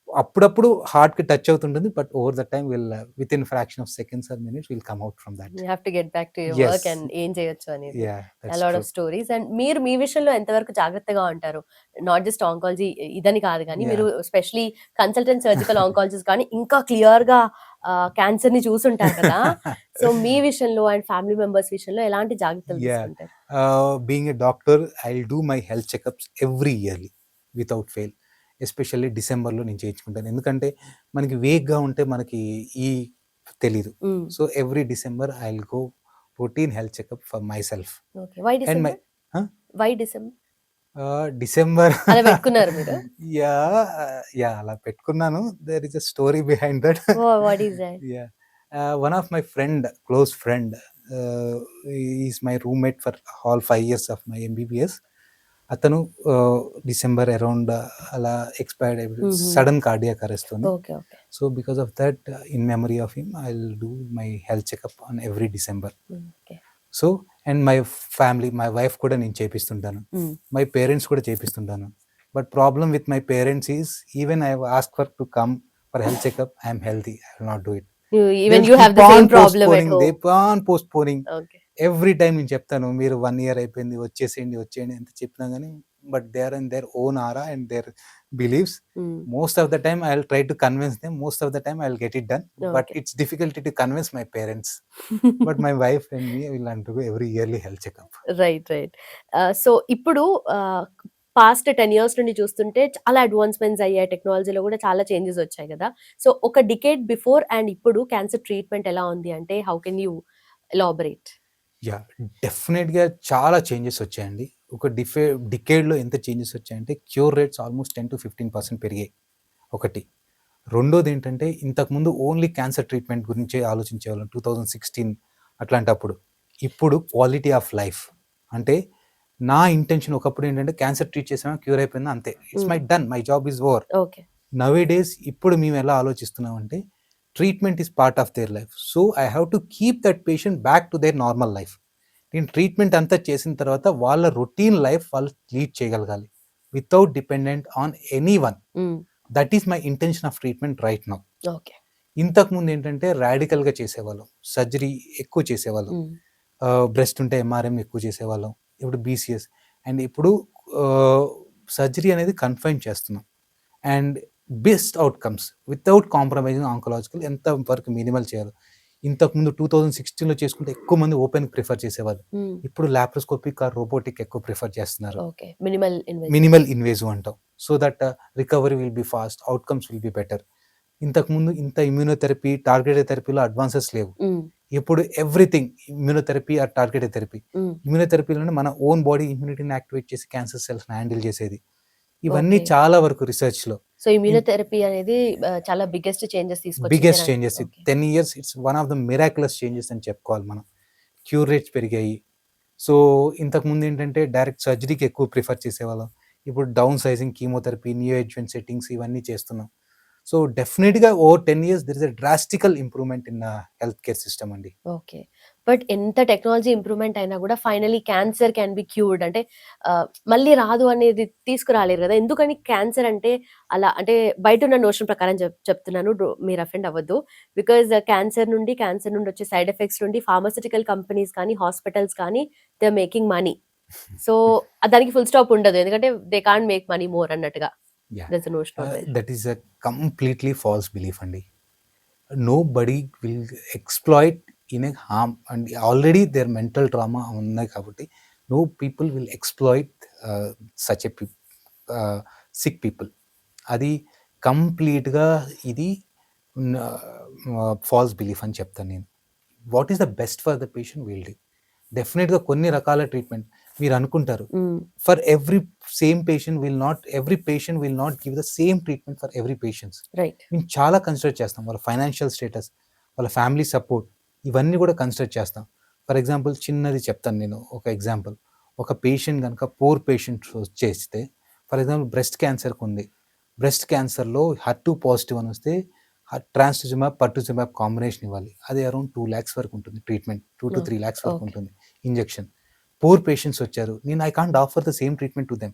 అప్పుడప్పుడు హార్ట్‌కి టచ్ అవుతుంటుంది. But over the time will within fraction of seconds or minutes will come out from that. You have to get back to your work and ఏం చేయొచ్చు అనేది. That's lot true. Of stories. And మీరు మీ విషయంలో ఎంతవరకు జాగ్రత్తగా ఉంటారు? నాట్ జస్ట్ ఆంకాలజీ ఇదని కాదు కానీ మీరు స్పెషలీ కన్సల్టెంట్ సర్జికల్ ఆంకాలజిస్ట్ కానీ ఇంకా క్లియర్ గా క్యాన్సర్ ని చూసుంటారు కదా. సో, మీ విషయంలో అండ్ ఫ్యామిలీ మెంబర్స్ విషయంలో ఎలాంటి జాగ్రత్తలు తీసుకుంటారు? Being a doctor I will do my health checkups every yearly without fail. Especially డిసెంబర్‌లో నేను చేయించుకుంటాను. ఎందుకంటే మనకి వేగ్‌గా ఉంటే మనకి ఈ తెలీదు. So, every December I will go routine health checkup for my okay. Why and my December? Why December? December అలా పెట్టుకున్నారు మీరు? యాహ్! అలా పెట్టుకున్నాను. There is a story behind that. What is that? Yeah! One of my friend, close friend is my roommate for all 5 years of my MBBS. అతను డిసెంబర్ అరౌండ్ అలా ఎక్స్‌పైర్డ్ అయిపోయాడు. సడెన్ కార్డియాక్ అరెస్ట్‌తోని. Okay. Okay. So, because of that in memory of him I will do my health checkup on every December. Okay. So, and my family my wife కూడా నేను చేపిస్తుంటాను. మై పేరెంట్స్ కూడా చేపిస్తుంటాను. But problem with my parents is even I have asked for to come for health checkup I am healthy. I will not do it. Even you have the same problem at home. They keep on postponing. Okay. Every time నేను చెప్తాను మీరు 1 ఇయర్ అయిపోయింది వచ్చేసేయండి ఎంత చెప్పినా గానీ but they are in their own aura and their beliefs. Mm. Most of the time I'll try to convince them, most of the time I'll get it done, but Okay. it's difficult to convince my parents. But my wife and me will undergo every yearly health checkup. Right right. So ఇప్పుడు పాస్ట్ 10 ఇయర్స్ నుండి చూస్తుంటే చాలా అడ్వాన్స్మెంట్స్ అయ్యాయి, టెక్నాలజీలో కూడా చాలా చేంజెస్ వచ్చాయి కదా. సో ఒక డికేడ్ బిఫోర్ అండ్ ఇప్పుడు క్యాన్సర్ ట్రీట్మెంట్ ఎలా ఉంది అంటే how can you elaborate? Yeah, డెఫినెట్గా చాలా చేంజెస్ వచ్చాయండి. ఒక డికేడ్లో ఎంత చేంజెస్ వచ్చాయంటే క్యూర్ రేట్స్ ఆల్మోస్ట్ 10-15% పెరిగాయి ఒకటి. రెండోది ఏంటంటే ఇంతకుముందు ఓన్లీ క్యాన్సర్ ట్రీట్మెంట్ గురించే ఆలోచించేవాళ్ళం 2016 అట్లాంటప్పుడు. ఇప్పుడు క్వాలిటీ ఆఫ్ లైఫ్ అంటే నా ఇంటెన్షన్ ఒకప్పుడు ఏంటంటే క్యాన్సర్ ట్రీట్ చేసామా క్యూర్ అయిపోయిందా అంతే, it's my done, my job is over. Okay. Nowadays ఇప్పుడు మేము ఎలా ఆలోచిస్తున్నామంటే treatment is part of their life, so I have to keep that patient back to their normal life. నేను ట్రీట్మెంట్ అంతా చేసిన తర్వాత వాళ్ళ రొటీన్ లైఫ్ వాళ్ళు లీడ్ చేయగలగాలి without dependent on any one. That is my intention of treatment right now. Okay. ఇంతకుముందు ఏంటంటే రాడికల్గా చేసేవాళ్ళం, సర్జరీ ఎక్కువ చేసేవాళ్ళం, బ్రెస్ట్ ఉంటే ఎంఆర్ఎం ఎక్కువ చేసేవాళ్ళం, ఇప్పుడు బీసీఎస్, అండ్ ఇప్పుడు సర్జరీ అనేది కన్ఫైన్ చేస్తున్నాం. And best outcomes without compromising oncological ఎంత వరకు మినిమల్ చేయాలి. ఇంతకుముందు 2016లో చేసుకుంటే ఎక్కువ మంది ఓపెన్ ప్రిఫర్ చేసేవాళ్ళు, ఇప్పుడు లాప్రోస్కోపిక్ ఆర్ రోబోటిక్ ఎక్కువ ప్రిఫర్ చేస్తున్నారు. మినిమల్ ఇన్వేజివ్ అంటాం, so that recovery will be fast, outcomes will be better. ఇంతకుముందు ఇంత ఇమ్యూనోథెరపీ టార్గెటెడ్ థెరపీలో అడ్వాన్సెస్ లేవు, ఇప్పుడు everything immunotherapy or targeted therapy. ఇమ్యూనోథెరపీలోనే మన ఓన్ బాడీ ఇమ్యూనిటీని యాక్టివేట్ చేసి క్యాన్సర్ సెల్స్ హ్యాండిల్ చేసేది. ఇవన్నీ చాలా వరకు రీసెర్చ్ లో. సో ఇమ్యూనోథెరపీ అనేది చాలా బిగ్గెస్ట్ చేంజెస్ తీసుకొచ్చింది. Biggest changes 10 years, it's one of the miraculous changes అని చెప్పుకోవాలి మనం. క్యూర్ రేట్స్ పెరిగాయి. సో ఇంతకుముందు ఏంటంటే డైరెక్ట్ సర్జరీకి ఎక్కువ ప్రిఫర్ చేసేవాళ్ళం, ఇప్పుడు down sizing, chemotherapy, neo adjuvant settings ఇవన్నీ చేస్తున్నాం. సో డెఫినెట్గా over 10 years there is a డ్రాస్టికల్ improvement in health care system అండి. ఓకే. బట్ ఎంత టెక్నాలజీ ఇంప్రూవ్మెంట్ అయినా కూడా finally cancer can be cured అంటే మళ్ళీ రాదు అనేది తీసుకురాలేరు కదా. ఎందుకని క్యాన్సర్ అంటే అలా అంటే బయట ఉన్న నోషన్ ప్రకారం చెప్తున్నాను, మీరు అఫెండ్ అవ్వద్దు. బికాజ్ క్యాన్సర్ నుండి వచ్చే సైడ్ ఎఫెక్ట్స్ నుండి ఫార్మాసిటికల్ కంపెనీస్ కానీ హాస్పిటల్స్ కానీ they are making money. So దానికి ఫుల్ స్టాప్ ఉండదు, ఎందుకంటే they can't make money more అన్నట్టుగా. That is a completely false belief అండి. Nobody will exploit in a harm, and already their mental trauma ఉన్నాయి కాబట్టి no people will exploit such a sick people. అది కంప్లీట్గా ఇది ఫాల్స్ బిలీఫ్ అని చెప్తాను నేను. What is the best for the patient will do. డెఫినెట్గా కొన్ని రకాల ట్రీట్మెంట్ మీరు అనుకుంటారు, for every patient will not give the same treatment for every patients. మేము చాలా కన్సిడర్ చేస్తాం, వాళ్ళ ఫైనాన్షియల్ స్టేటస్, వాళ్ళ ఫ్యామిలీ సపోర్ట్, ఇవన్నీ కూడా కన్సిడర్ చేస్తాం. ఫర్ ఎగ్జాంపుల్ చిన్నది చెప్తాను నేను, ఒక ఎగ్జాంపుల్. ఒక పేషెంట్ కనుక పూర్ పేషెంట్ చేస్తే, ఫర్ ఎగ్జాంపుల్ బ్రెస్ట్ క్యాన్సర్కి ఉంది, బ్రెస్ట్ క్యాన్సర్లో HER2 పాజిటివ్ అని వస్తే ట్రాన్స్టూజిమాబ్ పర్టూజిమాబ్ కాంబినేషన్ ఇవ్వాలి. అది అరౌండ్ 2 lakhs వరకు ఉంటుంది ట్రీట్మెంట్, 2 to 3 lakhs వరకు ఉంటుంది ఇంజెక్షన్. పూర్ పేషెంట్స్ వచ్చారు, నేను I can't offer the same treatment to them.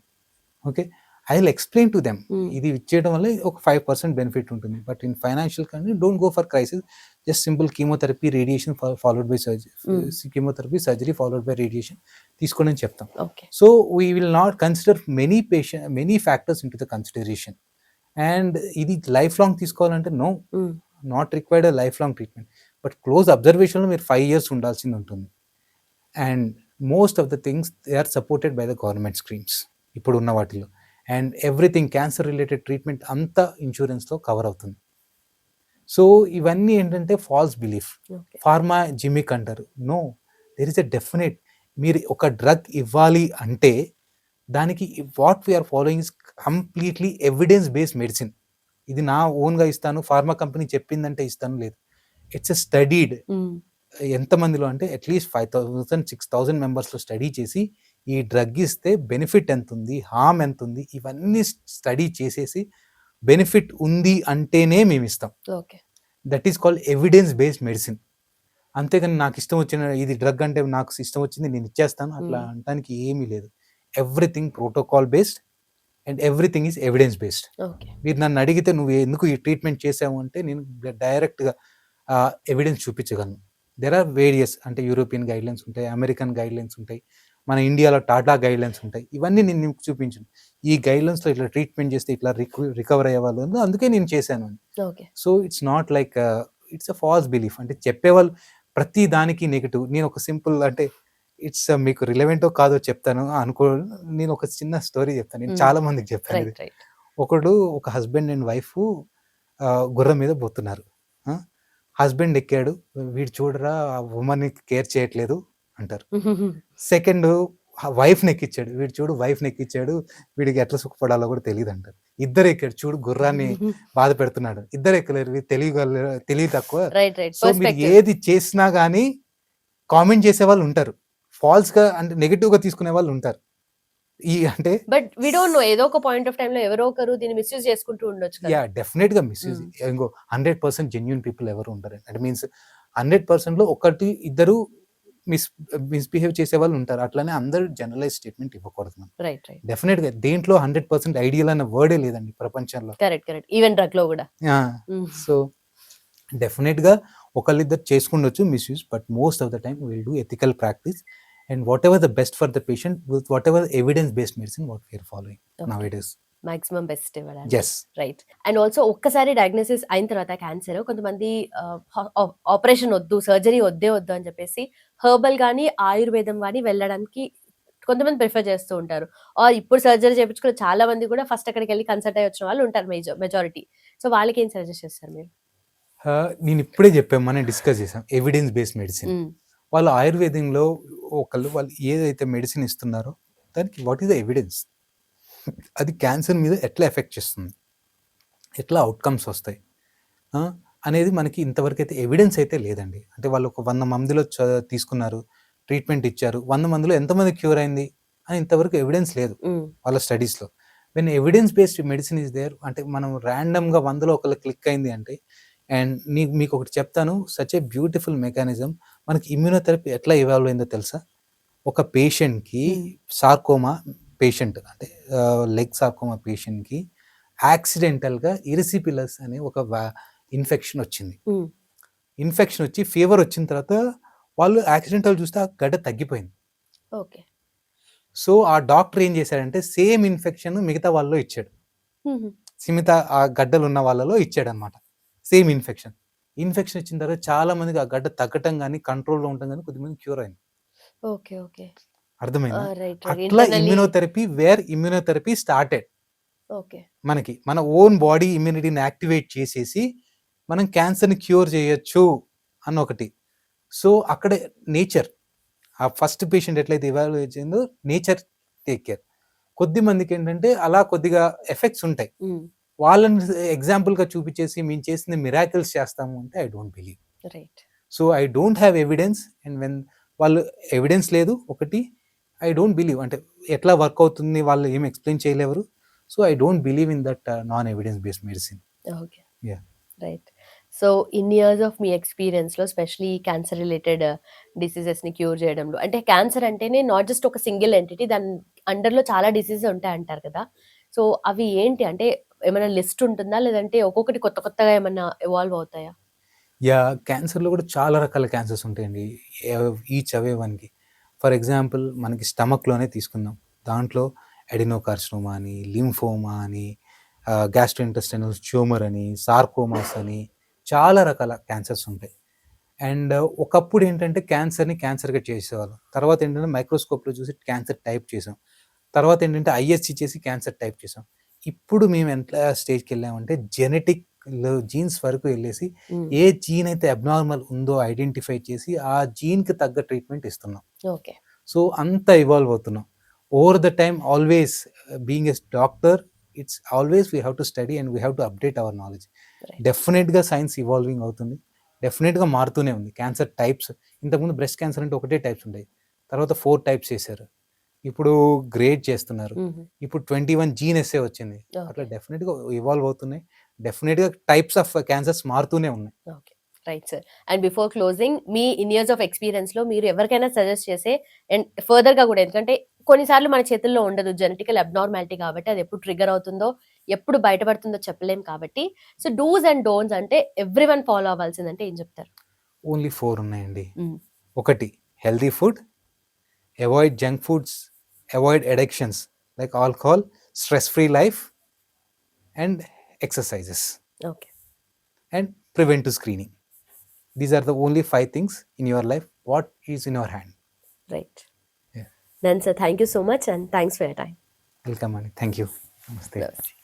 Okay, I will explain to them, ఇది ఇచ్చేయడం వల్ల ఒక 5% బెనిఫిట్ ఉంటుంది. But in financial condition don't go for crisis, just simple chemotherapy, radiation followed by surgery, chemotherapy, surgery followed by radiation తీసుకోండి అని చెప్తాం. So we will not consider many factors in to the consideration. And ఇది లైఫ్ లాంగ్ తీసుకోవాలంటే no, not required a life long treatment, but close అబ్జర్వేషన్లో మీరు 5 years ఉండాల్సింది ఉంటుంది. And most of the things they are supported by the government schemes ఇప్పుడు ఉన్న వాటిలో. And everything cancer related treatment అంతా ఇన్సూరెన్స్లో కవర్ అవుతుంది. సో ఇవన్నీ ఏంటంటే ఫాల్స్ బిలీఫ్. ఫార్మా జిమిక్ అంటారు, no, there is a definite. మీరు ఒక డ్రగ్ ఇవ్వాలి అంటే దానికి what we're following is completely evidence based medicine. ఇది నా ఓన్గా ఇస్తాను, ఫార్మా కంపెనీ చెప్పిందంటే ఇస్తాను లేదు, ఇట్స్ ఎ స్టడీడ్. ఎంతమందిలో అంటే అట్లీస్ట్ 5,000-6,000 మెంబర్స్లో స్టడీ చేసి ఈ డ్రగ్ ఇస్తే బెనిఫిట్ ఎంత ఉంది, హార్మ్ ఎంత ఉంది, ఇవన్నీ స్టడీ చేసేసి బెనిఫిట్ ఉంది అంటేనే మేము ఇస్తాం. That is called evidence based medicine. అంతేగాని నాకు ఇష్టం వచ్చిన ఇది డ్రగ్ అంటే నాకు ఇష్టం వచ్చింది నేను ఇచ్చేస్తాను అట్లా అనడానికి ఏమీ లేదు. Everything protocol based and everything is evidence based. మీరు నన్ను అడిగితే నువ్వు ఎందుకు ఈ ట్రీట్మెంట్ చేసావు అంటే నేను డైరెక్ట్గా ఎవిడెన్స్ చూపించగలను. దెర్ ఆర్ వేరియస్, అంటే యూరోపియన్ గైడ్లైన్స్ ఉంటాయి, అమెరికన్ గైడ్లైన్స్ ఉంటాయి, మన ఇండియాలో టాటా గైడ్లైన్స్ ఉంటాయి. ఇవన్నీ నేను నీకు చూపించాను. ఈ గైడ్లైన్స్‌లో ఇట్లా ట్రీట్మెంట్ చేస్తే ఇట్లా రికవర్ అయ్యేవాళ్ళు అని అందుకే నేను చేశాను అని. Okay. So it's not like it's a false belief. అంటే చెప్పేవాళ్ళు ప్రతి దానికి నెగెటివ్. నేను ఒక సింపుల్ అంటే ఇట్స్ మీకు రిలవెంటో కాదో చెప్తాను అనుకో. నేను ఒక చిన్న స్టోరీ చెప్తాను. నేను చాలా మందికి చెప్పాను ఇది. Right right. ఒక హస్బెండ్ అండ్ వైఫ్ గుర్రం మీద పోతున్నారు. హస్బెండ్ ఎక్కాడు, వీడు చూడరా ఉమెన్ కేర్ చేయట్లేదు అంటారు. సెకండ్ వైఫ్ని ఎక్కిచ్చాడు, వీడు చూడు వైఫ్ని ఎక్కిచ్చాడు, వీడికి ఎట్లా సుఖపడాలో కూడా తెలియదు అంటారు. ఇద్దరు ఎక్కాడు, చూడు గుర్రాన్ని బాధ పెడుతున్నాడు. ఇద్దరు ఎక్కలేరు, వీడు తెలివి తక్కువ. Right right. సో మీరు ఏది చేసినా కానీ కామెంట్ చేసే వాళ్ళు ఉంటారు, ఫాల్స్ గా అంటే నెగటివ్ గా తీసుకునే వాళ్ళు ఉంటారు. ఈ అంటే బట్ వి డోంట్ నో, ఏదో ఒక పాయింట్ ఆఫ్ టైం లో ఎవరో ఒకరు దీన్ని మిస్యూజ్ చేసుకుంటూ ఉండొచ్చు కదా. యా డెఫినెట్ గా మిస్యూజ్. ఇంకో 100% జెన్యూన్ పీపుల్ ఎవరు ఉంటారు. అంటే మీన్స్ 100% లో ఒకటి ఇద్దరు మిస్బిహేవ్ చేసే వాళ్ళు ఉంటారు. అట్లానే అందరూ జనరలైజ్ స్టేట్మెంట్ ఇవ్వకూడదు మనం. Right right. డెఫినెట్ గా దేంట్లో 100% ఐడియల్ అనే వర్డే లేదండి ప్రపంచంలో. Correct correct. ఈవెన్ డ్రగ్ లో కూడా. సో డెఫినెట్ గా ఒకళ్ళిద్దరు చేసుకుండొచ్చు misuse, but most of the time will do ethical practice and whatever the best for the patient with whatever evidence based medicine what we are following nowadays. Maximum best ఇవ్వడానికి. Yes. రైట్. అండ్ ఆల్సో ఒక్కసారి డయాగ్నోసిస్ అయిన తర్వాత క్యాన్సర్ కొంతమంది ఆపరేషన్ వద్దు, సర్జరీ వద్దు అని చెప్పేసి హెర్బల్ కానీ ఆయుర్వేదం కానీ వెళ్ళడానికి కొంతమంది ప్రిఫర్ చేస్తూ ఉంటారు. ఆర్ ఇప్పుడు సర్జరీ చేయించుకున్న చాలా మంది కూడా ఫస్ట్ అక్కడికి వెళ్ళి కన్సల్ట్ అయ్యి వచ్చిన వాళ్ళు ఉంటారు మెజారిటీ. సో వాళ్ళకి ఏం సజెస్ట్ చేస్తారు మీరు? నేను ఇప్పుడే చెప్పాను, మనం డిస్కస్ చేసాం ఎవిడెన్స్ బేస్డ్ మెడిసిన్. వాళ్ళు ఆయుర్వేదంలో వాళ్ళు ఏదైతే మెడిసిన్ ఇస్తున్నారో దానికి వాట్ ఈస్ ద ఎవిడెన్స్, అది క్యాన్సర్ మీద ఎట్లా ఎఫెక్ట్ చేస్తుంది, ఎట్లా అవుట్కమ్స్ వస్తాయి అనేది మనకి ఇంతవరకు అయితే ఎవిడెన్స్ అయితే లేదండి. అంటే వాళ్ళు ఒక 100 మందిలో తీసుకున్నారు, ట్రీట్మెంట్ ఇచ్చారు, 100 మందిలో ఎంతమంది క్యూర్ అయింది అని ఇంతవరకు ఎవిడెన్స్ లేదు వాళ్ళ స్టడీస్లో. When evidence based medicine is there, అంటే మనం ర్యాండమ్గా 100లో ఒకళ్ళు క్లిక్ అయింది అంటే. అండ్ మీకు ఒకటి చెప్తాను, సచ్ ఏ బ్యూటిఫుల్ మెకానిజం. మనకి ఇమ్యూనోథెరపీ ఎట్లా ఇవాల్వ్ అయిందో తెలుసా? ఒక పేషెంట్కి సార్కోమా పేషెంట్ అంటే లెగ్ సార్కోమా పేషెంట్కి యాక్సిడెంటల్గా ఇరిసిపిలస్ అనే ఒక ఇన్ఫెక్షన్ వచ్చింది. ఇన్ఫెక్షన్ వచ్చి ఫీవర్ వచ్చిన తర్వాత వాళ్ళు యాక్సిడెంటల్ చూస్తే ఆ గడ్డ తగ్గిపోయింది. ఓకే. సో ఆ డాక్టర్ ఏం చేశాడంటే సేమ్ ఇన్ఫెక్షన్ మిగతా వాళ్ళలో ఇచ్చాడు, ఆ గడ్డలు ఉన్న వాళ్ళలో ఇచ్చాడు అనమాట. సేమ్ ఇన్ఫెక్షన్ ఇచ్చిన తర్వాత చాలా మందికి ఆ గడ్డ తగ్గటం కానీ కంట్రోల్లో ఉండటం కానీ కొద్దిమంది క్యూర్ అయింది. Okay okay. అర్థమైందా? అట్లా ఇమ్యూనోథెరపీ స్టార్టెడ్. ఓకే. మన ఓన్ బాడీ ఇమ్యూనిటీని యాక్టివేట్ చేసేసి మనం క్యాన్సర్ని క్యూర్ చేయొచ్చు అన్న ఒకటి. సో అక్కడ నేచర్, ఆ ఫస్ట్ పేషెంట్ ఎట్లయితే ఇవాల్యుయేట్ చేసిందో నేచర్ టేక్ కేర్. కొద్ది మందికి ఏంటంటే అలా కొద్దిగా ఎఫెక్ట్స్ ఉంటాయి, వాళ్ళని ఎగ్జాంపుల్గా చూపించేసి మేము చేసిన మిరాకిల్స్ చేస్తాము అంటే I don't believe. Right. So I don't have evidence, and when వాళ్ళు ఎవిడెన్స్ లేదు ఒకటి, ఐ డోంట్ బిలీవ్. అంటే ఎట్లా వర్క్ అవుతుంది వాళ్ళు ఏం ఎక్స్ప్లెయిన్ చేయలేరు. So I don't believe in that non evidence based medicine. Okay. Right. So in years of మీ ఎక్స్పీరియన్స్లో స్పెషలీ క్యాన్సర్ రిలేటెడ్ డిసీజెస్ని క్యూర్ చేయడంలో, అంటే క్యాన్సర్ అంటేనే నాట్ జస్ట్ ఒక సింగిల్ ఎంటిటీ, దాని అండర్లో చాలా డిసీజెస్ ఉంటాయి అంటారు కదా. సో అవి ఏంటి, అంటే ఏమైనా లిస్ట్ ఉంటుందా, లేదంటే ఒక్కొక్కటి కొత్త కొత్తగా ఏమైనా ఎవాల్వ్ అవుతాయా? క్యాన్సర్లో కూడా చాలా రకాల క్యాన్సర్స్ ఉంటాయండి, ఈచ్ అవే వన్కి. ఫర్ ఎగ్జాంపుల్ మనకి స్టమక్లోనే తీసుకుందాం, దాంట్లో ఎడినోకార్సినోమా అని, లింఫోమా అని, గ్యాస్ట్రోఇంటెస్టైనల్ ట్యూమర్ అని, సార్కోమాస్ అని చాలా రకాల క్యాన్సర్స్ ఉంటాయి. అండ్ ఒకప్పుడు ఏంటంటే క్యాన్సర్గా చేసేవాళ్ళం, తర్వాత ఏంటంటే మైక్రోస్కోప్లో చూసి క్యాన్సర్ టైప్ చేసాం, తర్వాత ఏంటంటే ఐఎస్సి చేసి క్యాన్సర్ టైప్ చేసాం. ఇప్పుడు మేము ఎంత స్టేజ్కి వెళ్ళామంటే జెనెటిక్ జీన్స్ వరకు వెళ్ళేసి ఏ జీన్ అయితే అబ్నార్మల్ ఉందో ఐడెంటిఫై చేసి ఆ జీన్కి తగ్గ ట్రీట్మెంట్ ఇస్తున్నాం. ఓకే. సో అంత ఇవాల్వ్ అవుతున్నాం over the time. Always being a doctor, it's always we have to study and we have to update our knowledge. డెఫినెట్గా సైన్స్ ఇవాల్వింగ్ అవుతుంది, డెఫినెట్గా మారుతూనే ఉంది. క్యాన్సర్ టైప్స్, ఇంతకుముందు బ్రెస్ట్ క్యాన్సర్ అంటే ఒకటే టైప్స్ ఉండేవి, తర్వాత 4 టైప్స్ చేశారు, ఇప్పుడు గ్రేడ్ చేస్తున్నారు, ఇప్పుడు 21 జీన్ ఎస్ఏ వచ్చింది. అట్లా డెఫినెట్గా ఇవాల్వ్ అవుతున్నాయి, డెఫినెట్గా టైప్స్ ఆఫ్ క్యాన్సర్స్ మారుతూనే ఉన్నాయి. Okay. Right sir. And before closing, మీ ఇన్ ఇయర్స్ ఆఫ్ ఎక్స్పీరియన్స్లో మీరు ఎవరికైనా సజెస్ట్ చేసే, అండ్ ఫర్దర్గా కూడా, ఎందుకంటే కొన్నిసార్లు మన చేతుల్లో ఉండదు, జెనెటికల్ అబ్నార్మాలిటీ కాబట్టి అది ఎప్పుడు ట్రిగర్ అవుతుందో ఎప్పుడు బయటపడుతుందో చెప్పలేం కాబట్టి, సో డూస్ అండ్ డోంట్స్ అంటే ఎవ్రీవన్ ఫాలో అవ్వాల్సిందంటే ఏం చెప్తారు? ఓన్లీ 4 ఉన్నాయండి. ఒకటి healthy food, avoid junk foods, avoid addictions like alcohol, stress-free life, and exercises, okay. and preventive screening. These are the only 5 things in your life. What is in your hand? Right. Yeah. Then sir thank you so much and thanks for your time. Welcome, Ani. Thank you. Namaste. Namaste.